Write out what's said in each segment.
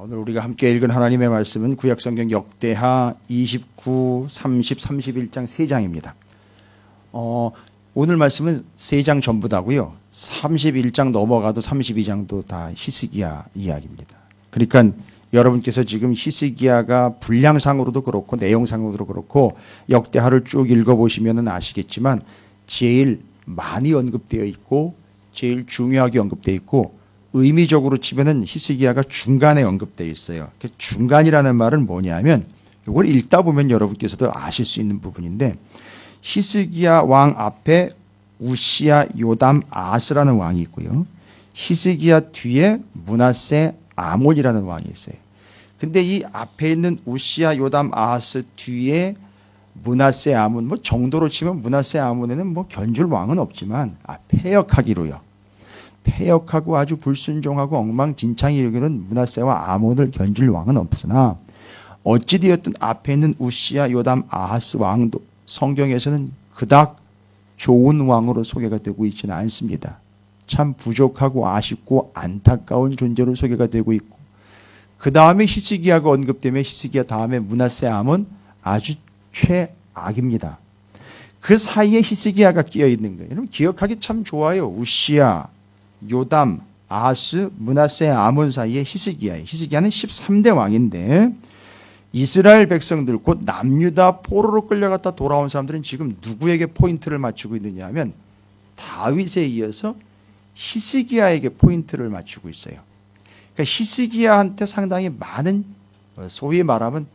오늘 우리가 함께 읽은 하나님의 말씀은 구약성경 역대하 29, 30, 31장 3장입니다. 오늘 말씀은 3장 전부 다고요. 31장 넘어가도 32장도 다 히스기야 이야기입니다. 그러니까 여러분께서 지금 히스기야가 분량상으로도 그렇고 내용상으로도 그렇고 역대하를 쭉 읽어보시면 아시겠지만 제일 많이 언급되어 있고 제일 중요하게 언급되어 있고 의미적으로 치면은 히스기야가 중간에 언급되어 있어요. 중간이라는 말은 뭐냐면 이걸 읽다 보면 여러분께서도 아실 수 있는 부분인데 히스기야 왕 앞에 우시야, 요담, 아하스라는 왕이 있고요. 히스기야 뒤에 므낫세, 아몬이라는 왕이 있어요. 근데 이 앞에 있는 우시야, 요담, 아하스 뒤에 므낫세, 아몬 뭐 정도로 치면 므낫세, 아몬에는 뭐 견줄 왕은 없지만 패역하기로요. 패역하고 아주 불순종하고 엉망진창이 여기는 므낫세와 아몬을 견줄 왕은 없으나 어찌되었든 앞에 있는 우시야, 요담, 아하스 왕도 성경에서는 그닥 좋은 왕으로 소개가 되고 있지는 않습니다. 참 부족하고 아쉽고 안타까운 존재로 소개가 되고 있고 그 다음에 히스기야가 언급되면 히스기야 다음에 므낫세, 아몬 아주 최악입니다. 그 사이에 히스기야가 끼어 있는 거예요. 여러분 기억하기 참 좋아요. 우시야, 요담, 아하스, 므낫세, 아몬 사이에 히스기야예요. 히스기야는 13대 왕인데 이스라엘 백성들 곧 남유다 포로로 끌려갔다 돌아온 사람들은 지금 누구에게 포인트를 맞추고 있느냐 하면 다윗에 이어서 히스기야에게 포인트를 맞추고 있어요. 그러니까 히스기야한테 상당히 많은 소위 말하면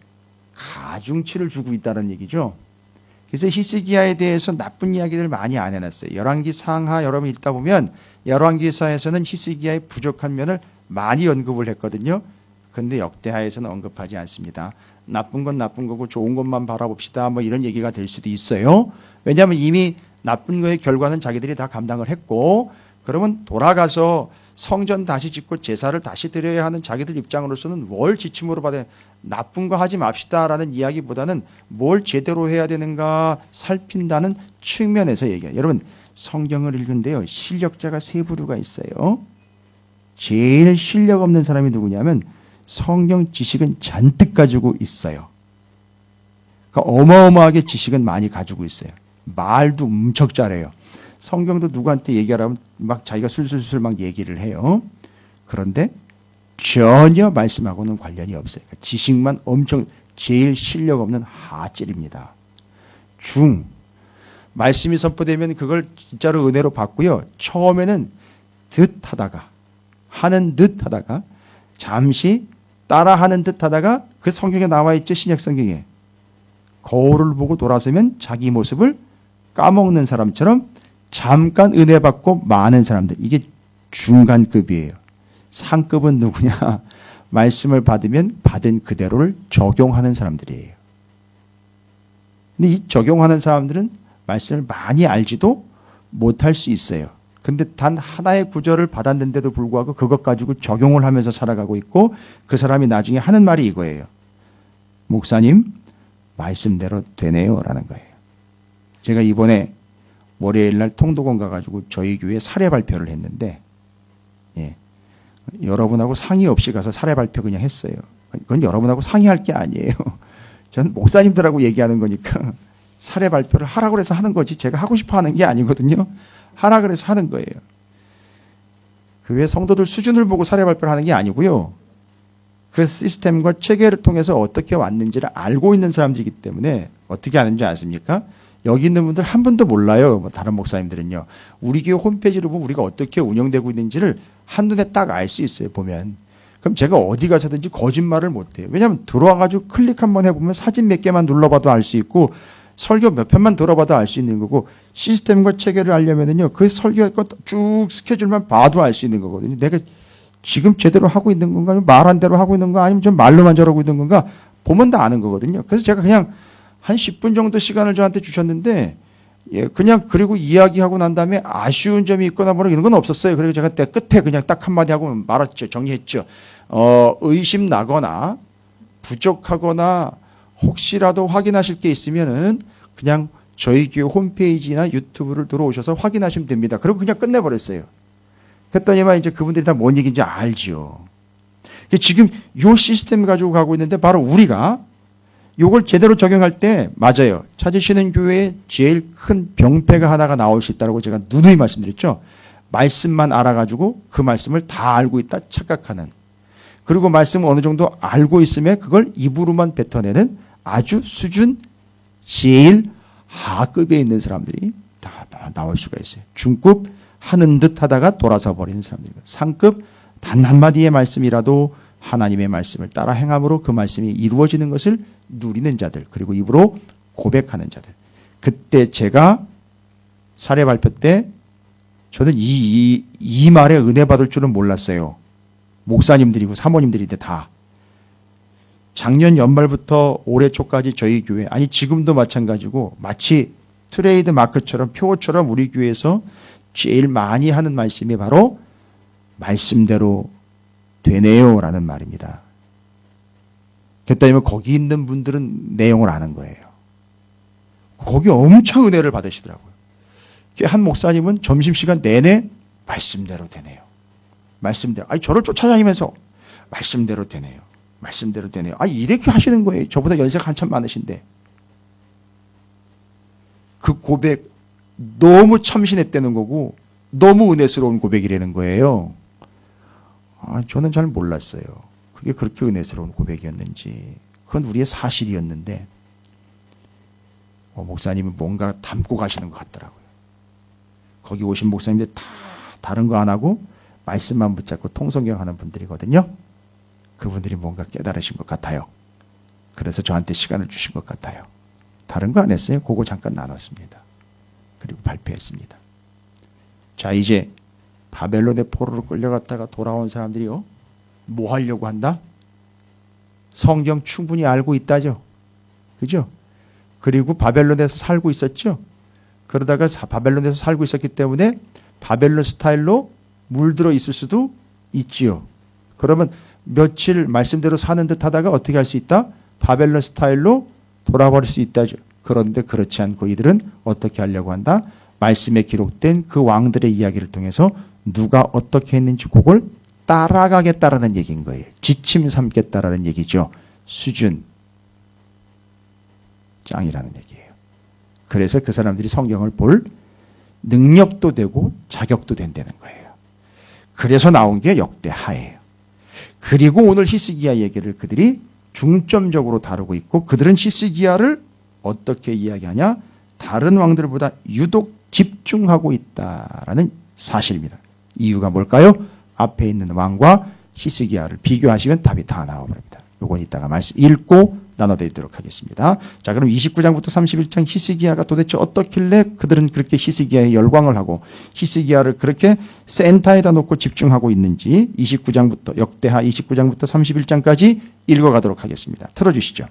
가중치를 주고 있다는 얘기죠. 그래서 히스기야에 대해서 나쁜 이야기를 많이 안 해놨어요. 열왕기 상하 여러분 읽다 보면 열왕기사에서는 히스기야의 부족한 면을 많이 언급을 했거든요. 그런데 역대하에서는 언급하지 않습니다. 나쁜 건 나쁜 거고 좋은 것만 바라봅시다. 뭐 이런 얘기가 될 수도 있어요. 왜냐하면 이미 나쁜 거의 결과는 자기들이 다 감당을 했고 그러면 돌아가서 성전 다시 짓고 제사를 다시 드려야 하는 자기들 입장으로서는 뭘 지침으로 받아야 나쁜 거 하지 맙시다라는 이야기보다는 뭘 제대로 해야 되는가 살핀다는 측면에서 얘기해요. 여러분 성경을 읽은데요. 실력자가 세 부류가 있어요. 제일 실력 없는 사람이 누구냐면 성경 지식은 잔뜩 가지고 있어요. 그러니까 어마어마하게 지식은 많이 가지고 있어요. 말도 엄청 잘해요. 성경도 누구한테 얘기하라면 막 자기가 술술술 막 얘기를 해요. 그런데 전혀 말씀하고는 관련이 없어요. 그러니까 지식만 엄청 제일 실력 없는 하찔입니다. 말씀이 선포되면 그걸 진짜로 은혜로 받고요. 처음에는 하는 듯 하다가 잠시 따라하는 듯 하다가 그 성경에 나와 있죠. 신약 성경에. 거울을 보고 돌아서면 자기 모습을 까먹는 사람처럼 잠깐 은혜 받고 많은 사람들. 이게 중간급이에요. 상급은 누구냐? 말씀을 받으면 받은 그대로를 적용하는 사람들이에요. 근데 이 적용하는 사람들은 말씀을 많이 알지도 못할 수 있어요. 근데 단 하나의 구절을 받았는데도 불구하고 그것 가지고 적용을 하면서 살아가고 있고 그 사람이 나중에 하는 말이 이거예요. 목사님, 말씀대로 되네요. 라는 거예요. 제가 이번에 월요일 날 통도건 가가지고 저희 교회 사례 발표를 했는데 여러분하고 상의 없이 가서 사례 발표 그냥 했어요. 그건 여러분하고 상의할 게 아니에요. 전 목사님들하고 얘기하는 거니까 사례 발표를 하라고 해서 하는 거지 제가 하고 싶어 하는 게 아니거든요. 하라 그래서 하는 거예요. 교회 성도들 수준을 보고 사례 발표를 하는 게 아니고요. 그 시스템과 체계를 통해서 어떻게 왔는지를 알고 있는 사람들이기 때문에 어떻게 하는지 아십니까? 여기 있는 분들 한 분도 몰라요. 뭐 다른 목사님들은요. 우리 교회 홈페이지를 보면 우리가 어떻게 운영되고 있는지를 한눈에 딱 알 수 있어요. 보면. 그럼 제가 어디 가서든지 거짓말을 못해요. 왜냐하면 들어와가지고 클릭 한번 해보면 사진 몇 개만 눌러봐도 알 수 있고 설교 몇 편만 들어봐도 알 수 있는 거고 시스템과 체계를 알려면은요 그 설교 쭉 스케줄만 봐도 알 수 있는 거거든요. 내가 지금 제대로 하고 있는 건가, 말한 대로 하고 있는 건가, 아니면 좀 말로만 저러고 있는 건가 보면 다 아는 거거든요. 그래서 제가 그냥 한 10분 정도 시간을 저한테 주셨는데 그냥 그리고 이야기하고 난 다음에 아쉬운 점이 있거나 뭐 이런 건 없었어요. 그리고 제가 때 끝에 그냥 딱 한마디 하고 말았죠. 정리했죠. 의심 나거나 부족하거나 혹시라도 확인하실 게 있으면은 그냥 저희 교회 홈페이지나 유튜브를 들어오셔서 확인하시면 됩니다. 그리고 그냥 끝내버렸어요. 그랬더니만 이제 그분들이 다 뭔 얘기인지 알지요. 지금 요 시스템 가지고 가고 있는데 바로 우리가 요걸 제대로 적용할 때 맞아요. 찾으시는 교회에 제일 큰 병폐가 하나가 나올 수 있다고 제가 누누이 말씀드렸죠. 말씀만 알아가지고 그 말씀을 다 알고 있다 착각하는. 그리고 말씀을 어느 정도 알고 있으면 그걸 입으로만 뱉어내는 아주 수준 제일 하급에 있는 사람들이 다 나올 수가 있어요. 중급 하는 듯 하다가 돌아서 버리는 사람들입니다. 상급 단 한마디의 말씀이라도 하나님의 말씀을 따라 행함으로 그 말씀이 이루어지는 것을 누리는 자들, 그리고 입으로 고백하는 자들. 그때 제가 사례 발표 때 저는 이 말에 은혜 받을 줄은 몰랐어요. 목사님들이고 사모님들인데 다. 작년 연말부터 올해 초까지 저희 교회, 아니 지금도 마찬가지고 마치 트레이드 마크처럼 표어처럼 우리 교회에서 제일 많이 하는 말씀이 바로 말씀대로 되네요 라는 말입니다. 그랬더니 거기 있는 분들은 내용을 아는 거예요. 거기 엄청 은혜를 받으시더라고요. 한 목사님은 점심시간 내내 말씀대로 되네요. 말씀대로. 아니 저를 쫓아다니면서 말씀대로 되네요. 말씀대로 되네요. 아 이렇게 하시는 거예요. 저보다 연세가 한참 많으신데. 그 고백 너무 참신했다는 거고 너무 은혜스러운 고백이라는 거예요. 저는 잘 몰랐어요. 그게 그렇게 은혜스러운 고백이었는지. 그건 우리의 사실이었는데 목사님은 뭔가 담고 가시는 것 같더라고요. 거기 오신 목사님들 다 다른 거 안 하고 말씀만 붙잡고 통성경 하는 분들이거든요. 그분들이 뭔가 깨달으신 것 같아요. 그래서 저한테 시간을 주신 것 같아요. 다른 거 안 했어요. 그거 잠깐 나눴습니다. 그리고 발표했습니다. 자, 이제 바벨론의 포로로 끌려갔다가 돌아온 사람들이요. 뭐 하려고 한다? 성경 충분히 알고 있다죠. 그죠? 그리고 바벨론에서 살고 있었죠. 그러다가 바벨론에서 살고 있었기 때문에 바벨론 스타일로 물들어 있을 수도 있지요. 그러면 며칠 말씀대로 사는 듯 하다가 어떻게 할 수 있다? 바벨론 스타일로 돌아버릴 수 있다죠. 그런데 그렇지 않고 이들은 어떻게 하려고 한다? 말씀에 기록된 그 왕들의 이야기를 통해서 누가 어떻게 했는지 그걸 따라가겠다라는 얘기인 거예요. 지침 삼겠다라는 얘기죠. 수준. 짱이라는 얘기예요. 그래서 그 사람들이 성경을 볼 능력도 되고 자격도 된다는 거예요. 그래서 나온 게 역대하예요. 그리고 오늘 히스기야 얘기를 그들이 중점적으로 다루고 있고 그들은 히스기야를 어떻게 이야기하냐? 다른 왕들보다 유독 집중하고 있다라는 사실입니다. 이유가 뭘까요? 앞에 있는 왕과 히스기야를 비교하시면 답이 다 나와버립니다. 요건 이따가 말씀 읽고 나눠드리도록 하겠습니다. 자, 그럼 29장부터 31장 히스기야가 도대체 어떻길래 그들은 그렇게 히스기야에 열광을 하고 히스기야를 그렇게 센터에다 놓고 집중하고 있는지 29장부터 역대하 29장부터 31장까지 읽어가도록 하겠습니다. 틀어주시죠.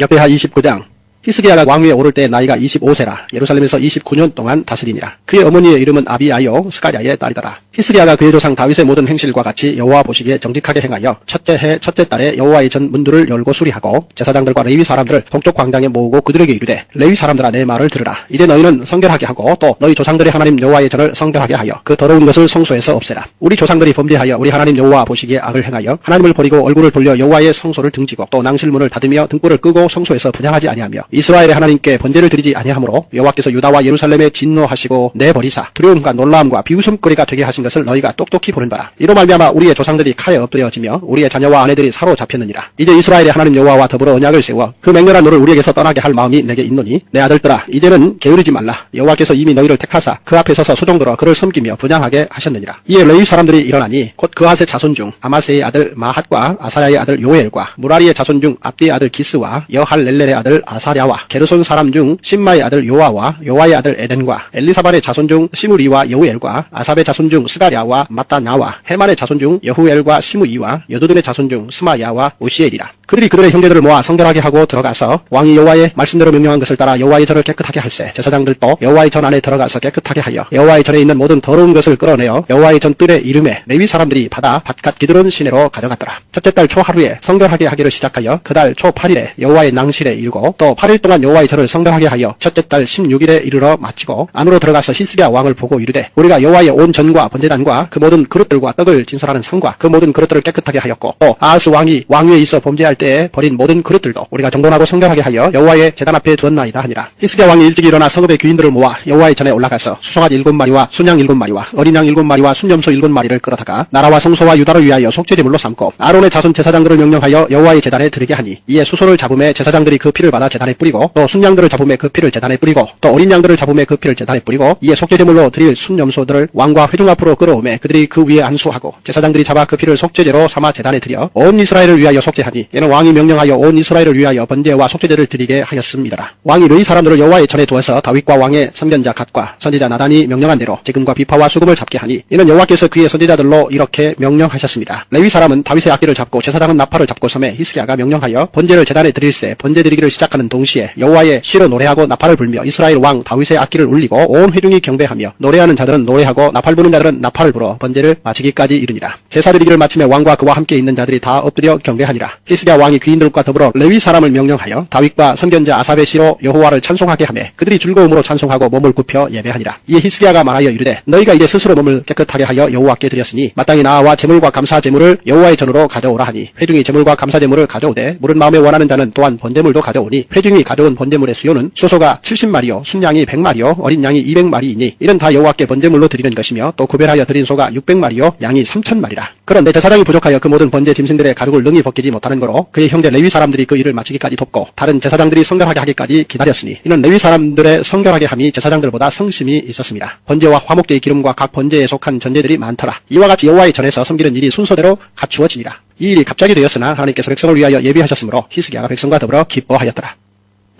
역대하 29장. 히스기야가 왕위에 오를 때 나이가 25세라 예루살렘에서 29년 동안 다스리니라. 그의 어머니의 이름은 아비아요 스가랴의 딸이더라. 히스기야가 그의 조상 다윗의 모든 행실과 같이 여호와 보시기에 정직하게 행하여 첫째 해 첫째 달에 여호와의 전 문들을 열고 수리하고 제사장들과 레위 사람들을 동쪽 광장에 모으고 그들에게 이르되 레위 사람들아 내 말을 들으라. 이제 너희는 성결하게 하고 또 너희 조상들의 하나님 여호와의 전을 성결하게 하여 그 더러운 것을 성소에서 없애라. 우리 조상들이 범죄하여 우리 하나님 여호와 보시기에 악을 행하여 하나님을 버리고 얼굴을 돌려 여호와의 성소를 등지고 또 낭실문을 닫으며 등불을 끄고 성소에서 분향하지 아니하며 이스라엘의 하나님께 번제를 드리지 아니하므로 여호와께서 유다와 예루살렘에 진노하시고 내버리사 두려움과 놀라움과 비웃음거리가 되게 하신 것을 너희가 똑똑히 보는 바라. 이로 말미암아 우리의 조상들이 칼에 엎드려지며 우리의 자녀와 아내들이 사로잡혔느니라. 이제 이스라엘의 하나님 여호와와 더불어 언약을 세워 그 맹렬한 노를 우리에게서 떠나게 할 마음이 내게 있노니 내 아들들아 이제는 게으르지 말라. 여호와께서 이미 너희를 택하사 그 앞에 서서 수종들어 그를 섬기며 분향하게 하셨느니라. 이에 레위 사람들이 일어나니 곧 그핫의 자손 중 아마스의 아들 마핫과 아사랴의 아들 요엘과 무라리의 자손 중 압디의 아들 기스와 여할렐렐의 아들 아사랴와 게르손 사람 중 심마의 아들 요아와 요아의 아들 에덴과 엘리사반의 자손 중 시므리와 여우엘과 아삽의 자손 중 스가랴와 마따냐와 헤만의 자손 중 여후엘과 시므이와 여두둔의 자손 중 스마야와 우시엘이라. 그들이 그들의 형제들을 모아 성결하게 하고 들어가서 왕이 여호와의 말씀대로 명령한 것을 따라 여호와의 전을 깨끗하게 할세. 제사장들도 여호와의 전 안에 들어가서 깨끗하게 하여 여호와의 전에 있는 모든 더러운 것을 끌어내어 여호와의 전 뜰의 이름에 레위 사람들이 받아 밭갓 기드론 시내로 가져갔더라. 첫째 달 초 하루에 성결하게 하기를 시작하여 그 달 초 8일에 여호와의 낭실에 이르고 또 8일 동안 여호와의 전을 성결하게 하여 첫째 달 16일에 이르러 마치고 안으로 들어가서 히스기야 왕을 보고 이르되 우리가 여호와의 온 전과 번제단과 그 모든 그릇들과 떡을 진설하는 상과 그 모든 그릇들을 깨끗하게 하였고 또 아하스 왕이 왕위에 있어 범죄할 때에 버린 모든 그릇들도 우리가 정돈하고 성결하게 하여 여호와의 제단 앞에 두었나이다 하니라. 히스기야 왕이 일찍 일어나 성읍의 귀인들을 모아 여호와의 전에 올라가서 수송아지 7마리와 순양 7마리와 어린 양 7마리와 순염소 7마리를 끌어다가 나라와 성소와 유다를 위하여 속죄제물로 삼고 아론의 자손 제사장들을 명령하여 여호와의 제단에 드리게 하니 이에 수소를 잡음에 제사장들이 그 피를 받아 제단에 뿌리고 또 순양들을 잡음에 그 피를 제단에 뿌리고 또 어린 양들을 잡음에 그 피를 제단에 뿌리고 이에 속죄제물로 드릴 순염소들을 왕과 회중 앞으로 끌어오매 그들이 그 위에 안수하고 제사장들이 잡아 그 피를 속죄제로 삼아 제단에 드려 온 이스라엘을 위하여 속죄하니 이는 왕이 명령하여 온 이스라엘을 위하여 번제와 속죄제를 드리게 하였습니다. 왕이 레위 사람들을 여호와의 전에 두어서 다윗과 왕의 선견자 갓과 선지자 나단이 명령한 대로 지금과 비파와 수금을 잡게 하니 이는 여호와께서 그의 선지자들로 이렇게 명령하셨습니다. 레위 사람은 다윗의 악기를 잡고 제사장은 나팔을 잡고 섬에 히스기야가 명령하여 번제를 제단에 드릴세 번제 드리기를 시작하는 동시에 여호와의 시로 노래하고 나팔을 불며 이스라엘 왕 다윗의 악기를 울리고 온 회중이 경배하며 노래하는 자들은 노래하고 나팔 부는 자들은 나팔을 불어 번제를 마치기까지 이르니라. 제사 드리기를 마치며 왕과 그와 함께 있는 자들이 다 엎드려 경배하니라. 히스기야 왕이 귀인들과 더불어 레위 사람을 명령하여 다윗과 선견자 아삽의 시로 여호와를 찬송하게 하며 그들이 즐거움으로 찬송하고 몸을 굽혀 예배하니라. 이에 히스기야가 말하여 이르되 너희가 이제 스스로 몸을 깨끗하게 하여 여호와께 드렸으니 마땅히 나와 제물과 감사 제물을 여호와의 전으로 가져오라 하니 회중이 제물과 감사 제물을 가져오되 물은 마음에 원하는 자는 또한 번제물도 가져오니 회중이 가져온 번제물의 수요는 수소가 70마리요 순양이 100마리요 어린 양이 200마리이니 이는 다 여호와께 번제물로 드리는 것이며 또 구별하여 드린 소가 600마리요 양이 3000마리라. 그런데 제사장이 부족하여 그 모든 번제 짐승들의 가죽을 능히 벗기지 못하는 거로 그의 형제 레위 사람들이 그 일을 마치기까지 돕고 다른 제사장들이 성결하게 하기까지 기다렸으니 이는 레위 사람들의 성결하게 함이 제사장들보다 성심이 있었습니다. 번제와 화목제의 기름과 각 번제에 속한 전제들이 많더라. 이와 같이 여호와의 전에서 섬기는 일이 순서대로 갖추어지니라. 이 일이 갑자기 되었으나 하나님께서 백성을 위하여 예비하셨으므로 히스기야가 백성과 더불어 기뻐하였더라.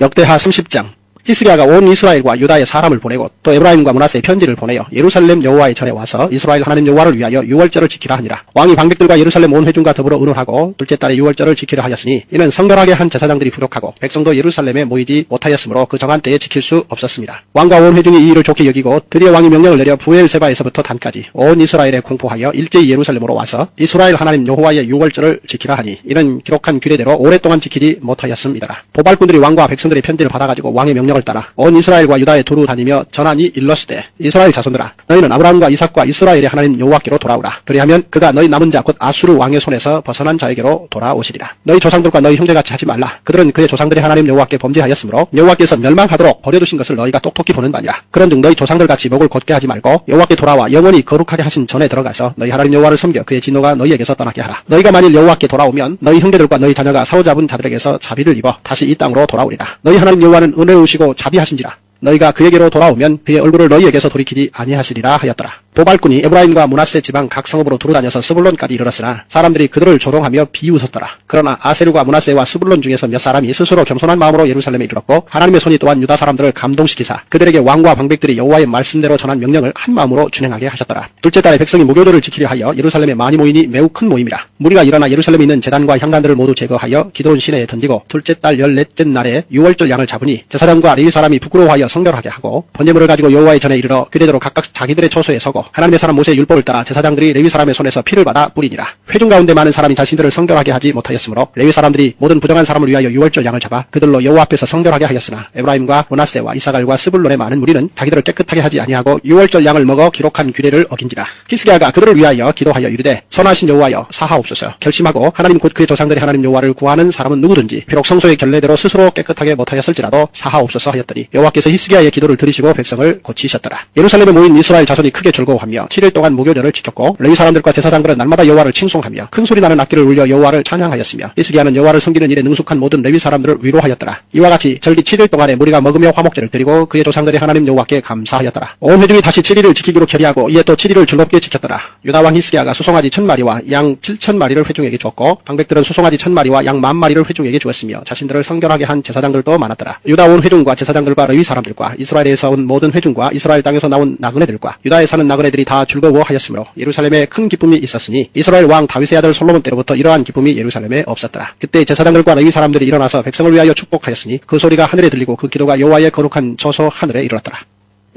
역대하 30장. 히스기야가 온 이스라엘과 유다의 사람을 보내고 또 에브라임과 므낫세에 편지를 보내어 예루살렘 여호와의 전에 와서 이스라엘 하나님 여호와를 위하여 유월절을 지키라 하니라. 왕이 방백들과 예루살렘 온 회중과 더불어 의논하고 둘째 달에 유월절을 지키려 하였으니 이는 성결하게 한 제사장들이 부족하고 백성도 예루살렘에 모이지 못하였으므로 그 정한 때에 지킬 수 없었습니다. 왕과 온 회중이 이 일을 좋게 여기고 드디어 왕이 명령을 내려 부엘세바에서부터 단까지 온 이스라엘에 공포하여 일제히 예루살렘으로 와서 이스라엘 하나님 여호와의 유월절을 지키라 하니 이는 기록한 규례대로 오랫동안 지키지 못하였습니다. 보발꾼들이 왕과 백성들의 편지를 받아가지고 왕의 명령을 따라 온 이스라엘과 유다에 두루 다니며 전하니 일렀으되 이스라엘 자손들아 너희는 아브라함과 이삭과 이스라엘의 하나님 여호와께로 돌아오라. 그리하면 그가 너희 남은 자 곧 아수르 왕의 손에서 벗어난 자에게로 돌아오시리라. 너희 조상들과 너희 형제같이 하지 말라. 그들은 그의 조상들의 하나님 여호와께 범죄하였으므로 여호와께서 멸망하도록 버려두신 것을 너희가 똑똑히 보는 바니라. 그런즉 너희 조상들같이 목을 곧게 하지 말고 여호와께 돌아와 영원히 거룩하게 하신 전에 들어가서 너희 하나님 여호와를 섬겨 그의 진노가 너희에게서 떠나게 하라. 너희가 만일 여호와께 돌아오면 너희 형제들과 너희 자녀가 사로잡은 자들에게서 자비를 입어 다시 이 땅으로 돌아오리라. 너희 하나님 여호와는 은혜우시고 자비하신지라. 너희가 그에게로 돌아오면 그의 얼굴을 너희에게서 돌이키지 아니하시리라 하였더라. 보발꾼이 에브라임과 므낫세 지방 각 성읍으로 두루다녀서 스불론까지 이르렀으나 사람들이 그들을 조롱하며 비웃었더라. 그러나 아세르과 므낫세와 스불론 중에서 몇 사람이 스스로 겸손한 마음으로 예루살렘에 이르렀고 하나님의 손이 또한 유다 사람들을 감동시키사 그들에게 왕과 방백들이 여호와의 말씀대로 전한 명령을 한 마음으로 준행하게 하셨더라. 둘째 달에 백성이 무교절을 지키려 하여 예루살렘에 많이 모이니 매우 큰 모임이라. 무리가 일어나 예루살렘에 있는 제단과 향단들을 모두 제거하여 기드론 시내에 던지고 둘째 달 14째 날에 유월절 양을 잡으니 제사장과 레위 사람이 부끄러워하여 성결하게 하고 번제물을 가지고 여호와의 전에 이르러 규례대로 각각 자기들의 처소에 서고 하나님의 사람 모세의 율법을 따라 제사장들이 레위 사람의 손에서 피를 받아 뿌리니라. 회중 가운데 많은 사람이 자신들을 성결하게 하지 못하였으므로 레위 사람들이 모든 부정한 사람을 위하여 유월절 양을 잡아 그들로 여호와 앞에서 성결하게 하였으나 에브라임과 므낫세와 이사갈과 스불론의 많은 무리는 자기들을 깨끗하게 하지 아니하고 유월절 양을 먹어 기록한 규례를 어긴지라. 히스기야가 그들을 위하여 기도하여 이르되 선하신 여호와여 사하옵소서. 결심하고 하나님 곧 그의 조상들의 하나님 여호와를 구하는 사람은 누구든지 비록 성소의 결례대로 스스로 깨끗하게 못하였을지라도 사하옵소서 하였더니 여호와께서 히스기야의 기도를 들으시고 백성을 고치셨더라. 예루살렘에 모인 이스라엘 자손이 크게 즐거워하며 7일 동안 무교절을 지켰고 레위 사람들과 제사장들은 날마다 여호와를 칭송하며 큰 소리 나는 악기를 울려 여호와를 찬양하였으며 히스기야는 여호와를 섬기는 일에 능숙한 모든 레위 사람들을 위로하였더라. 이와 같이 절기 7일 동안에 무리가 먹으며 화목제를 드리고 그의 조상들의 하나님 여호와께 감사하였더라. 온 회중이 다시 7일을 지키기로 결의하고 이에 또 7일을 즐겁게 지켰더라. 유다 왕 히스기야가 수송아지 1000마리와 양 7000마리를 회중에게 주었고 방백들은 수송아지 1000마리와 양 10,000마리를 회중에게 주었으며 자신들을 성결하게 한 제사장들도 많았더라. 유다 온 회중과 제사장들과 레위 사람들 나그네들과 이스라엘에서 온 모든 회중과 이스라엘 땅에서 나온 나그네들과 유다에 사는 나그네들이 다 즐거워하였으므로 예루살렘에 큰 기쁨이 있었으니 이스라엘 왕 다윗의 아들 솔로몬 때로부터 이러한 기쁨이 예루살렘에 없었더라. 그때 제사장들과 레위 사람들이 일어나서 백성을 위하여 축복하였으니 그 소리가 하늘에 들리고 그 기도가 여호와의 거룩한 처소 하늘에 이르렀더라.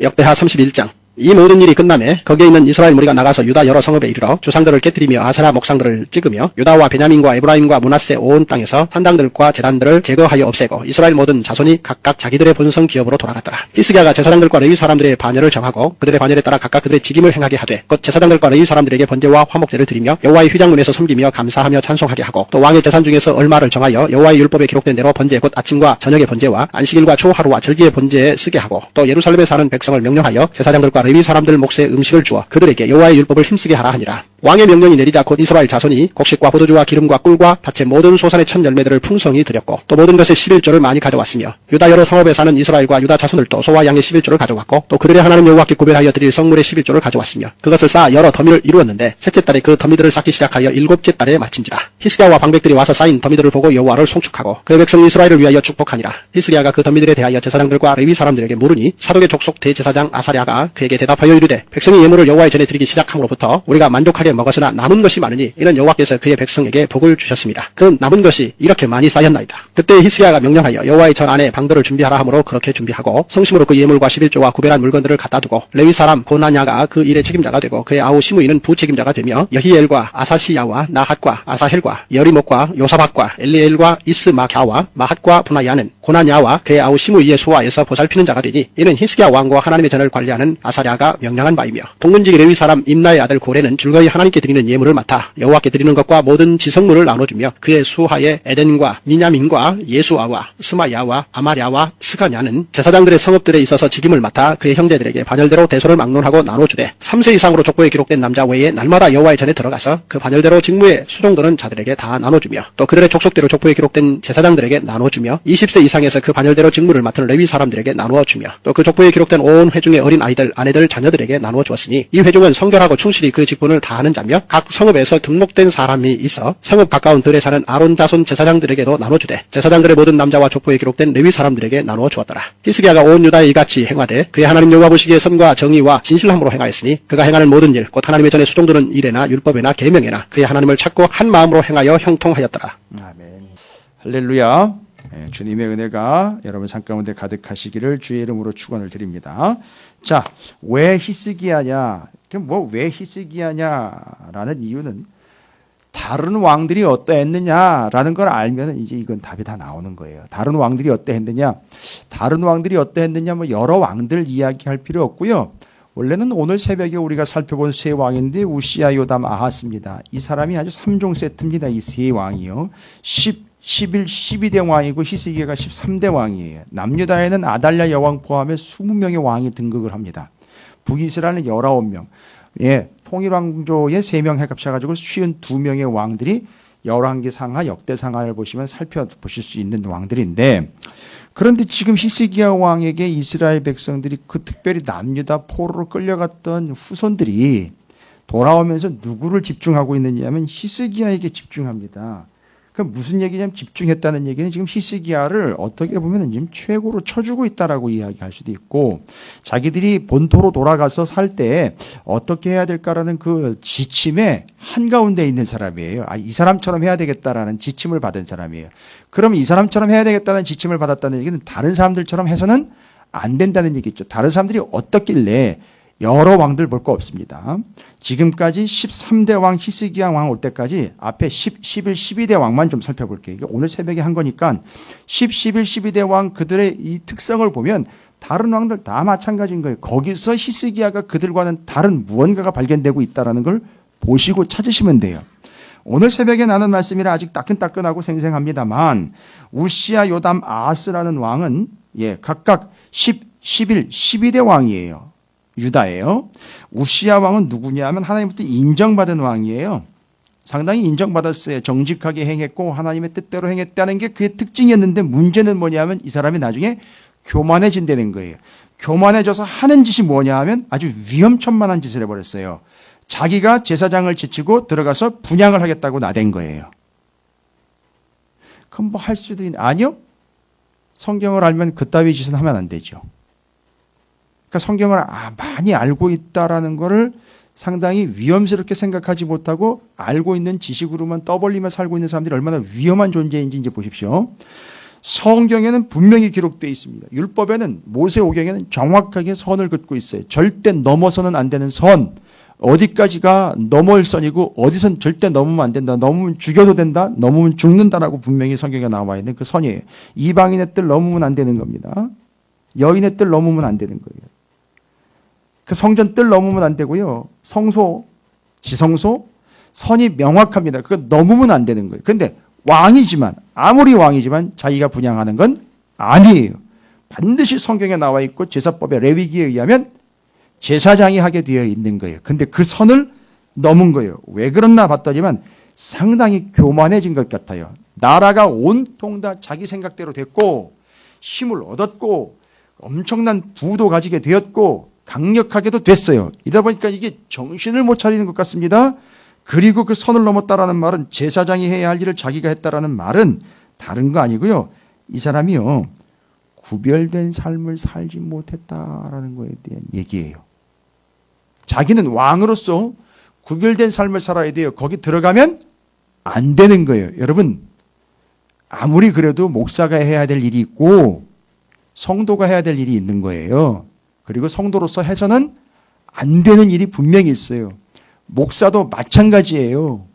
역대하 31장. 이 모든 일이 끝남에 거기에 있는 이스라엘 무리가 나가서 유다 여러 성읍에 이르러 주상들을 깨뜨리며 아세라 목상들을 찍으며 유다와 베냐민과 에브라임과 므낫세 온 땅에서 산당들과 제단들을 제거하여 없애고 이스라엘 모든 자손이 각각 자기들의 본성 기업으로 돌아갔더라. 히스기야가 제사장들과 레위 사람들의 반열을 정하고 그들의 반열에 따라 각각 그들의 직임을 행하게 하되 곧 제사장들과 레위 사람들에게 번제와 화목제를 드리며 여호와의 휘장문에서 섬기며 감사하며 찬송하게 하고 또 왕의 재산 중에서 얼마를 정하여 여호와의 율법에 기록된 대로 번제 곧 아침과 저녁의 번제와 안식일과 초하루와 절기의 번제에 쓰게 하고 또 예루살렘에 사는 백성을 명령하여 제사장들과 레위 사람들 몫의 음식을 주어 그들에게 여호와의 율법을 힘쓰게 하라 하니라. 왕의 명령이 내리자 곧 이스라엘 자손이 곡식과 포도주와 기름과 꿀과 밭의 모든 소산의 첫 열매들을 풍성히 드렸고 또 모든 것의 11조를 많이 가져왔으며 유다 여러 성읍에 사는 이스라엘과 유다 자손들도 소와 양의 11조를 가져왔고 또 그들의 하나님 여호와께 구별하여 드릴 성물의 11조를 가져왔으며 그것을 쌓아 여러 더미를 이루었는데 셋째 달에 그 더미들을 쌓기 시작하여 일곱째 달에 마친지라. 히스기야와 방백들이 와서 쌓인 더미들을 보고 여호와를 송축하고 그의 백성 이스라엘을 위하여 축복하니라. 히스기야가 그 더미들에 대하여 제사장들과 레위 사람들에게 물으니 사독의 족속 대제사장 아사랴가 그에게 대답하여 이르되 백성이 예물을 여호와의 전에 드리기 시작함으로부터 우리가 만족하게 먹었으나 남은 것이 많으니 이는 여호와께서 그의 백성에게 복을 주셨습니다. 그 남은 것이 이렇게 많이 쌓였나이다. 그때 히스기야가 명령하여 여호와의 전 안에 방도를 준비하라 하므로 그렇게 준비하고 성심으로 그 예물과 11조와 구별한 물건들을 갖다 두고 레위 사람 고나냐가 그 일의 책임자가 되고 그의 아우 시므이는 부책임자가 되며 여히엘과 아사시야와 나핫과 아사헬과 여리목과 요사박과 엘리엘과 이스마갸와 마핫과 분하야는 고나냐와 그의 아우 시므이의 수하에서 보살피는 자가 되니 이는 히스기야 왕과 하나님의 전을 관리하는 아사랴가 명령한 바이며 동문지기 레위 사람 임나의 아들 고레는 줄거이 하나님께 드리는 예물을 맡아 여호와께 드리는 것과 모든 지성물을 나눠주며 그의 수하에 에덴과 미냐민과 예수아와 스마야와 아마랴와 스가냐는 제사장들의 성읍들에 있어서 직임을 맡아 그의 형제들에게 반열대로 대소를 막론하고 나눠주되 3세 이상으로 족보에 기록된 남자 외에 날마다 여호와의 전에 들어가서 그 반열대로 직무에 수종드는 자들에게 다 나눠주며 또 그들의 족속대로 족보에 기록된 제사장들에게 나눠주며 20세 이상에서 그 반열대로 직무를 맡은 레위 사람들에게 나누어주며 또 그 족보에 기록된 온 회중의 어린 아이들 아내들 자녀들에게 나누어 주었으니 이 회중은 성결하고 충실히 그 직분을 다하는 자며 각 성읍에서 등록된 사람이 있어 성읍 가까운 들에 사는 아론 자손 제사장들에게도 나눠주되 제사장들의 모든 남자와 족보에 기록된 레위 사람들에게 나누어 주었더라. 히스기야가 온 유다에 이같이 행하되 그의 하나님 여호와 보시기에 선과 정의와 진실함으로 행하였으니 그가 행하는 모든 일 곧 하나님의 전에 수종드는 일에나 율법에나 계명에나 그의 하나님을 찾고 한 마음으로 행하여 형통하였더라. 아멘. 할렐루야. 주님의 은혜가 여러분 삶 가운데 가득하시기를 주의 이름으로 축원을 드립니다. 자, 왜 히스기야냐? 왜 히스기야냐라는 이유는 다른 왕들이 어떠했느냐라는 걸 알면 이제 이건 답이 다 나오는 거예요. 다른 왕들이 어떠했느냐? 다른 왕들이 어떠했느냐? 여러 왕들 이야기할 필요 없고요. 원래는 오늘 새벽에 우리가 살펴본 세 왕인데 우시야, 요담, 아하스입니다. 이 사람이 아주 3종 세트입니다. 이 세 왕이요. 11, 12대 왕이고 히스기야가 13대 왕이에요. 남유다에는 아달랴 여왕 포함해 20명의 왕이 등극을 합니다. 북이스라엘은 19명. 예, 통일왕조에 3명 해갑쳐가지고 52명의 왕들이 열왕기 상하, 역대 상하를 보시면 살펴보실 수 있는 왕들인데 그런데 지금 히스기야 왕에게 이스라엘 백성들이 그 특별히 남유다 포로로 끌려갔던 후손들이 돌아오면서 누구를 집중하고 있느냐면 히스기야에게 집중합니다. 그 무슨 얘기냐면 집중했다는 얘기는 지금 히스기야를 어떻게 보면 지금 최고로 쳐주고 있다라고 이야기할 수도 있고 자기들이 본토로 돌아가서 살 때 어떻게 해야 될까라는 그 지침에 한가운데 있는 사람이에요. 아, 이 사람처럼 해야 되겠다라는 지침을 받은 사람이에요. 그럼 이 사람처럼 해야 되겠다는 지침을 받았다는 얘기는 다른 사람들처럼 해서는 안 된다는 얘기죠. 다른 사람들이 어떻길래 여러 왕들 볼 거 없습니다. 지금까지 13대 왕 히스기야 왕 올 때까지 앞에 10, 11, 12대 왕만 좀 살펴볼게요. 오늘 새벽에 한 거니까 10, 11, 12대 왕 그들의 이 특성을 보면 다른 왕들 다 마찬가지인 거예요. 거기서 히스기야가 그들과는 다른 무언가가 발견되고 있다는 걸 보시고 찾으시면 돼요. 오늘 새벽에 나눈 말씀이라 아직 따끈따끈하고 생생합니다만 우시야, 요담, 아하스라는 왕은 각각 10, 11, 12대 왕이에요. 유다예요. 우시야 왕은 누구냐 하면 하나님부터 인정받은 왕이에요. 상당히 인정받았어요. 정직하게 행했고 하나님의 뜻대로 행했다는 게 그의 특징이었는데 문제는 뭐냐면 이 사람이 나중에 교만해진다는 거예요. 교만해져서 하는 짓이 뭐냐 하면 아주 위험천만한 짓을 해버렸어요. 자기가 제사장을 제치고 들어가서 분향을 하겠다고 나댄 거예요. 그럼 뭐 할 수도 있는 아니요. 성경을 알면 그따위 짓은 하면 안 되죠. 그러니까 성경을 많이 알고 있다라는 것을 상당히 위험스럽게 생각하지 못하고 알고 있는 지식으로만 떠벌리며 살고 있는 사람들이 얼마나 위험한 존재인지 이제 보십시오. 성경에는 분명히 기록되어 있습니다. 율법에는 모세오경에는 정확하게 선을 긋고 있어요. 절대 넘어서는 안 되는 선. 어디까지가 넘어올 선이고 어디선 절대 넘으면 안 된다. 넘으면 죽여도 된다. 넘으면 죽는다라고 분명히 성경에 나와 있는 그 선이에요. 이방인의 뜰 넘으면 안 되는 겁니다. 여인의 뜰 넘으면 안 되는 거예요. 그 성전 뜰 넘으면 안 되고요. 성소, 지성소, 선이 명확합니다. 그거 넘으면 안 되는 거예요. 그런데 왕이지만 아무리 왕이지만 자기가 분양하는 건 아니에요. 반드시 성경에 나와 있고 제사법의 레위기에 의하면 제사장이 하게 되어 있는 거예요. 근데 그 선을 넘은 거예요. 왜 그랬나 봤더니만 상당히 교만해진 것 같아요. 나라가 온통 다 자기 생각대로 됐고 힘을 얻었고 엄청난 부도 가지게 되었고 강력하게도 됐어요. 이러다 보니까 이게 정신을 못 차리는 것 같습니다. 그리고 그 선을 넘었다라는 말은 제사장이 해야 할 일을 자기가 했다라는 말은 다른 거 아니고요. 이 사람이요. 구별된 삶을 살지 못했다라는 거에 대한 얘기예요. 자기는 왕으로서 구별된 삶을 살아야 돼요. 거기 들어가면 안 되는 거예요. 여러분, 아무리 그래도 목사가 해야 될 일이 있고 성도가 해야 될 일이 있는 거예요. 그리고 성도로서 해서는 안 되는 일이 분명히 있어요. 목사도 마찬가지예요.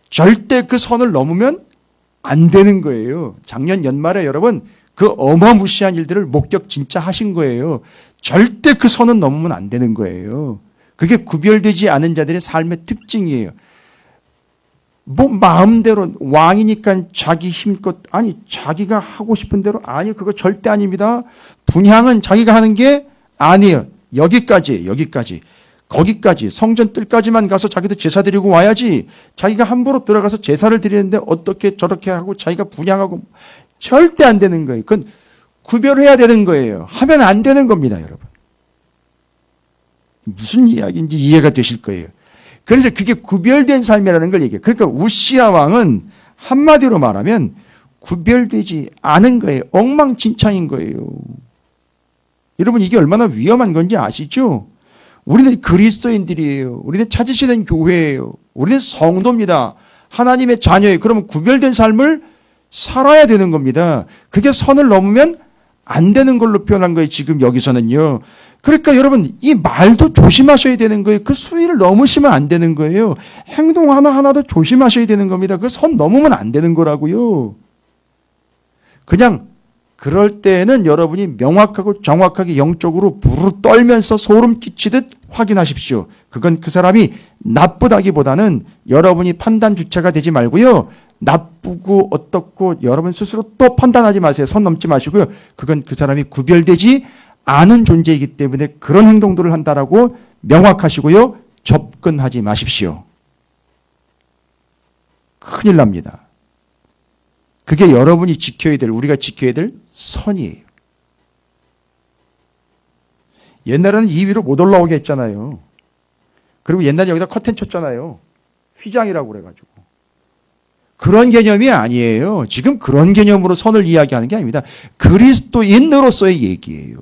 절대 그 선을 넘으면 안 되는 거예요. 작년 연말에 여러분 그 어마무시한 일들을 목격 진짜 하신 거예요. 절대 그 선은 넘으면 안 되는 거예요. 그게 구별되지 않은 자들의 삶의 특징이에요. 뭐 마음대로 왕이니까 자기 힘껏 아니 자기가 하고 싶은 대로 아니 그거 절대 아닙니다. 분향은 자기가 하는 게 아니에요. 여기까지 거기까지 성전 뜰까지만 가서 자기도 제사 드리고 와야지 자기가 함부로 들어가서 제사를 드리는데 어떻게 저렇게 하고 자기가 분향하고 절대 안 되는 거예요. 그건 구별해야 되는 거예요. 하면 안 되는 겁니다, 여러분. 무슨 이야기인지 이해가 되실 거예요. 그래서 그게 구별된 삶이라는 걸 얘기해요. 그러니까 우시야 왕은 한마디로 말하면 구별되지 않은 거예요. 엉망진창인 거예요. 여러분 이게 얼마나 위험한 건지 아시죠? 우리는 그리스도인들이에요. 우리는 찾으시는 교회예요. 우리는 성도입니다. 하나님의 자녀예요. 그러면 구별된 삶을 살아야 되는 겁니다. 그게 선을 넘으면 안 되는 걸로 표현한 거예요. 지금 여기서는요. 그러니까 여러분 이 말도 조심하셔야 되는 거예요. 그 수위를 넘으시면 안 되는 거예요. 행동 하나하나도 조심하셔야 되는 겁니다. 그 선 넘으면 안 되는 거라고요. 그냥 그럴 때에는 여러분이 명확하고 정확하게 영적으로 부르르 떨면서 소름 끼치듯 확인하십시오. 그건 그 사람이 나쁘다기보다는 여러분이 판단 주체가 되지 말고요. 나쁘고 어떻고 여러분 스스로 또 판단하지 마세요. 선 넘지 마시고요. 그건 그 사람이 구별되지 않은 존재이기 때문에 그런 행동들을 한다라고 명확하시고요. 접근하지 마십시오. 큰일 납니다. 그게 여러분이 지켜야 될, 우리가 지켜야 될 선이에요. 옛날에는 2위로 못 올라오게 했잖아요. 그리고 옛날에 여기다 커튼 쳤잖아요. 휘장이라고 그래가지고. 그런 개념이 아니에요. 지금 그런 개념으로 선을 이야기하는 게 아닙니다. 그리스도인으로서의 얘기예요.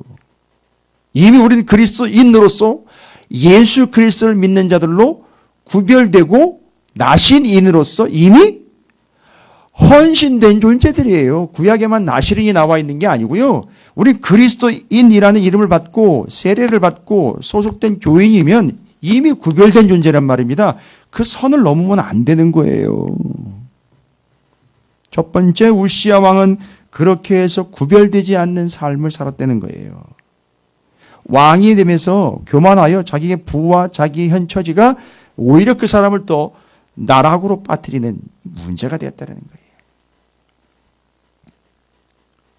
이미 우리는 그리스도인으로서 예수 그리스도를 믿는 자들로 구별되고 나신인으로서 이미 헌신된 존재들이에요. 구약에만 나시린이 나와 있는 게 아니고요. 우리 그리스도인이라는 이름을 받고 세례를 받고 소속된 교인이면 이미 구별된 존재란 말입니다. 그 선을 넘으면 안 되는 거예요. 첫 번째 우시야 왕은 그렇게 해서 구별되지 않는 삶을 살았다는 거예요. 왕이 되면서 교만하여 자기의 부와 자기의 현 처지가 오히려 그 사람을 또 나락으로 빠뜨리는 문제가 되었다는 거예요.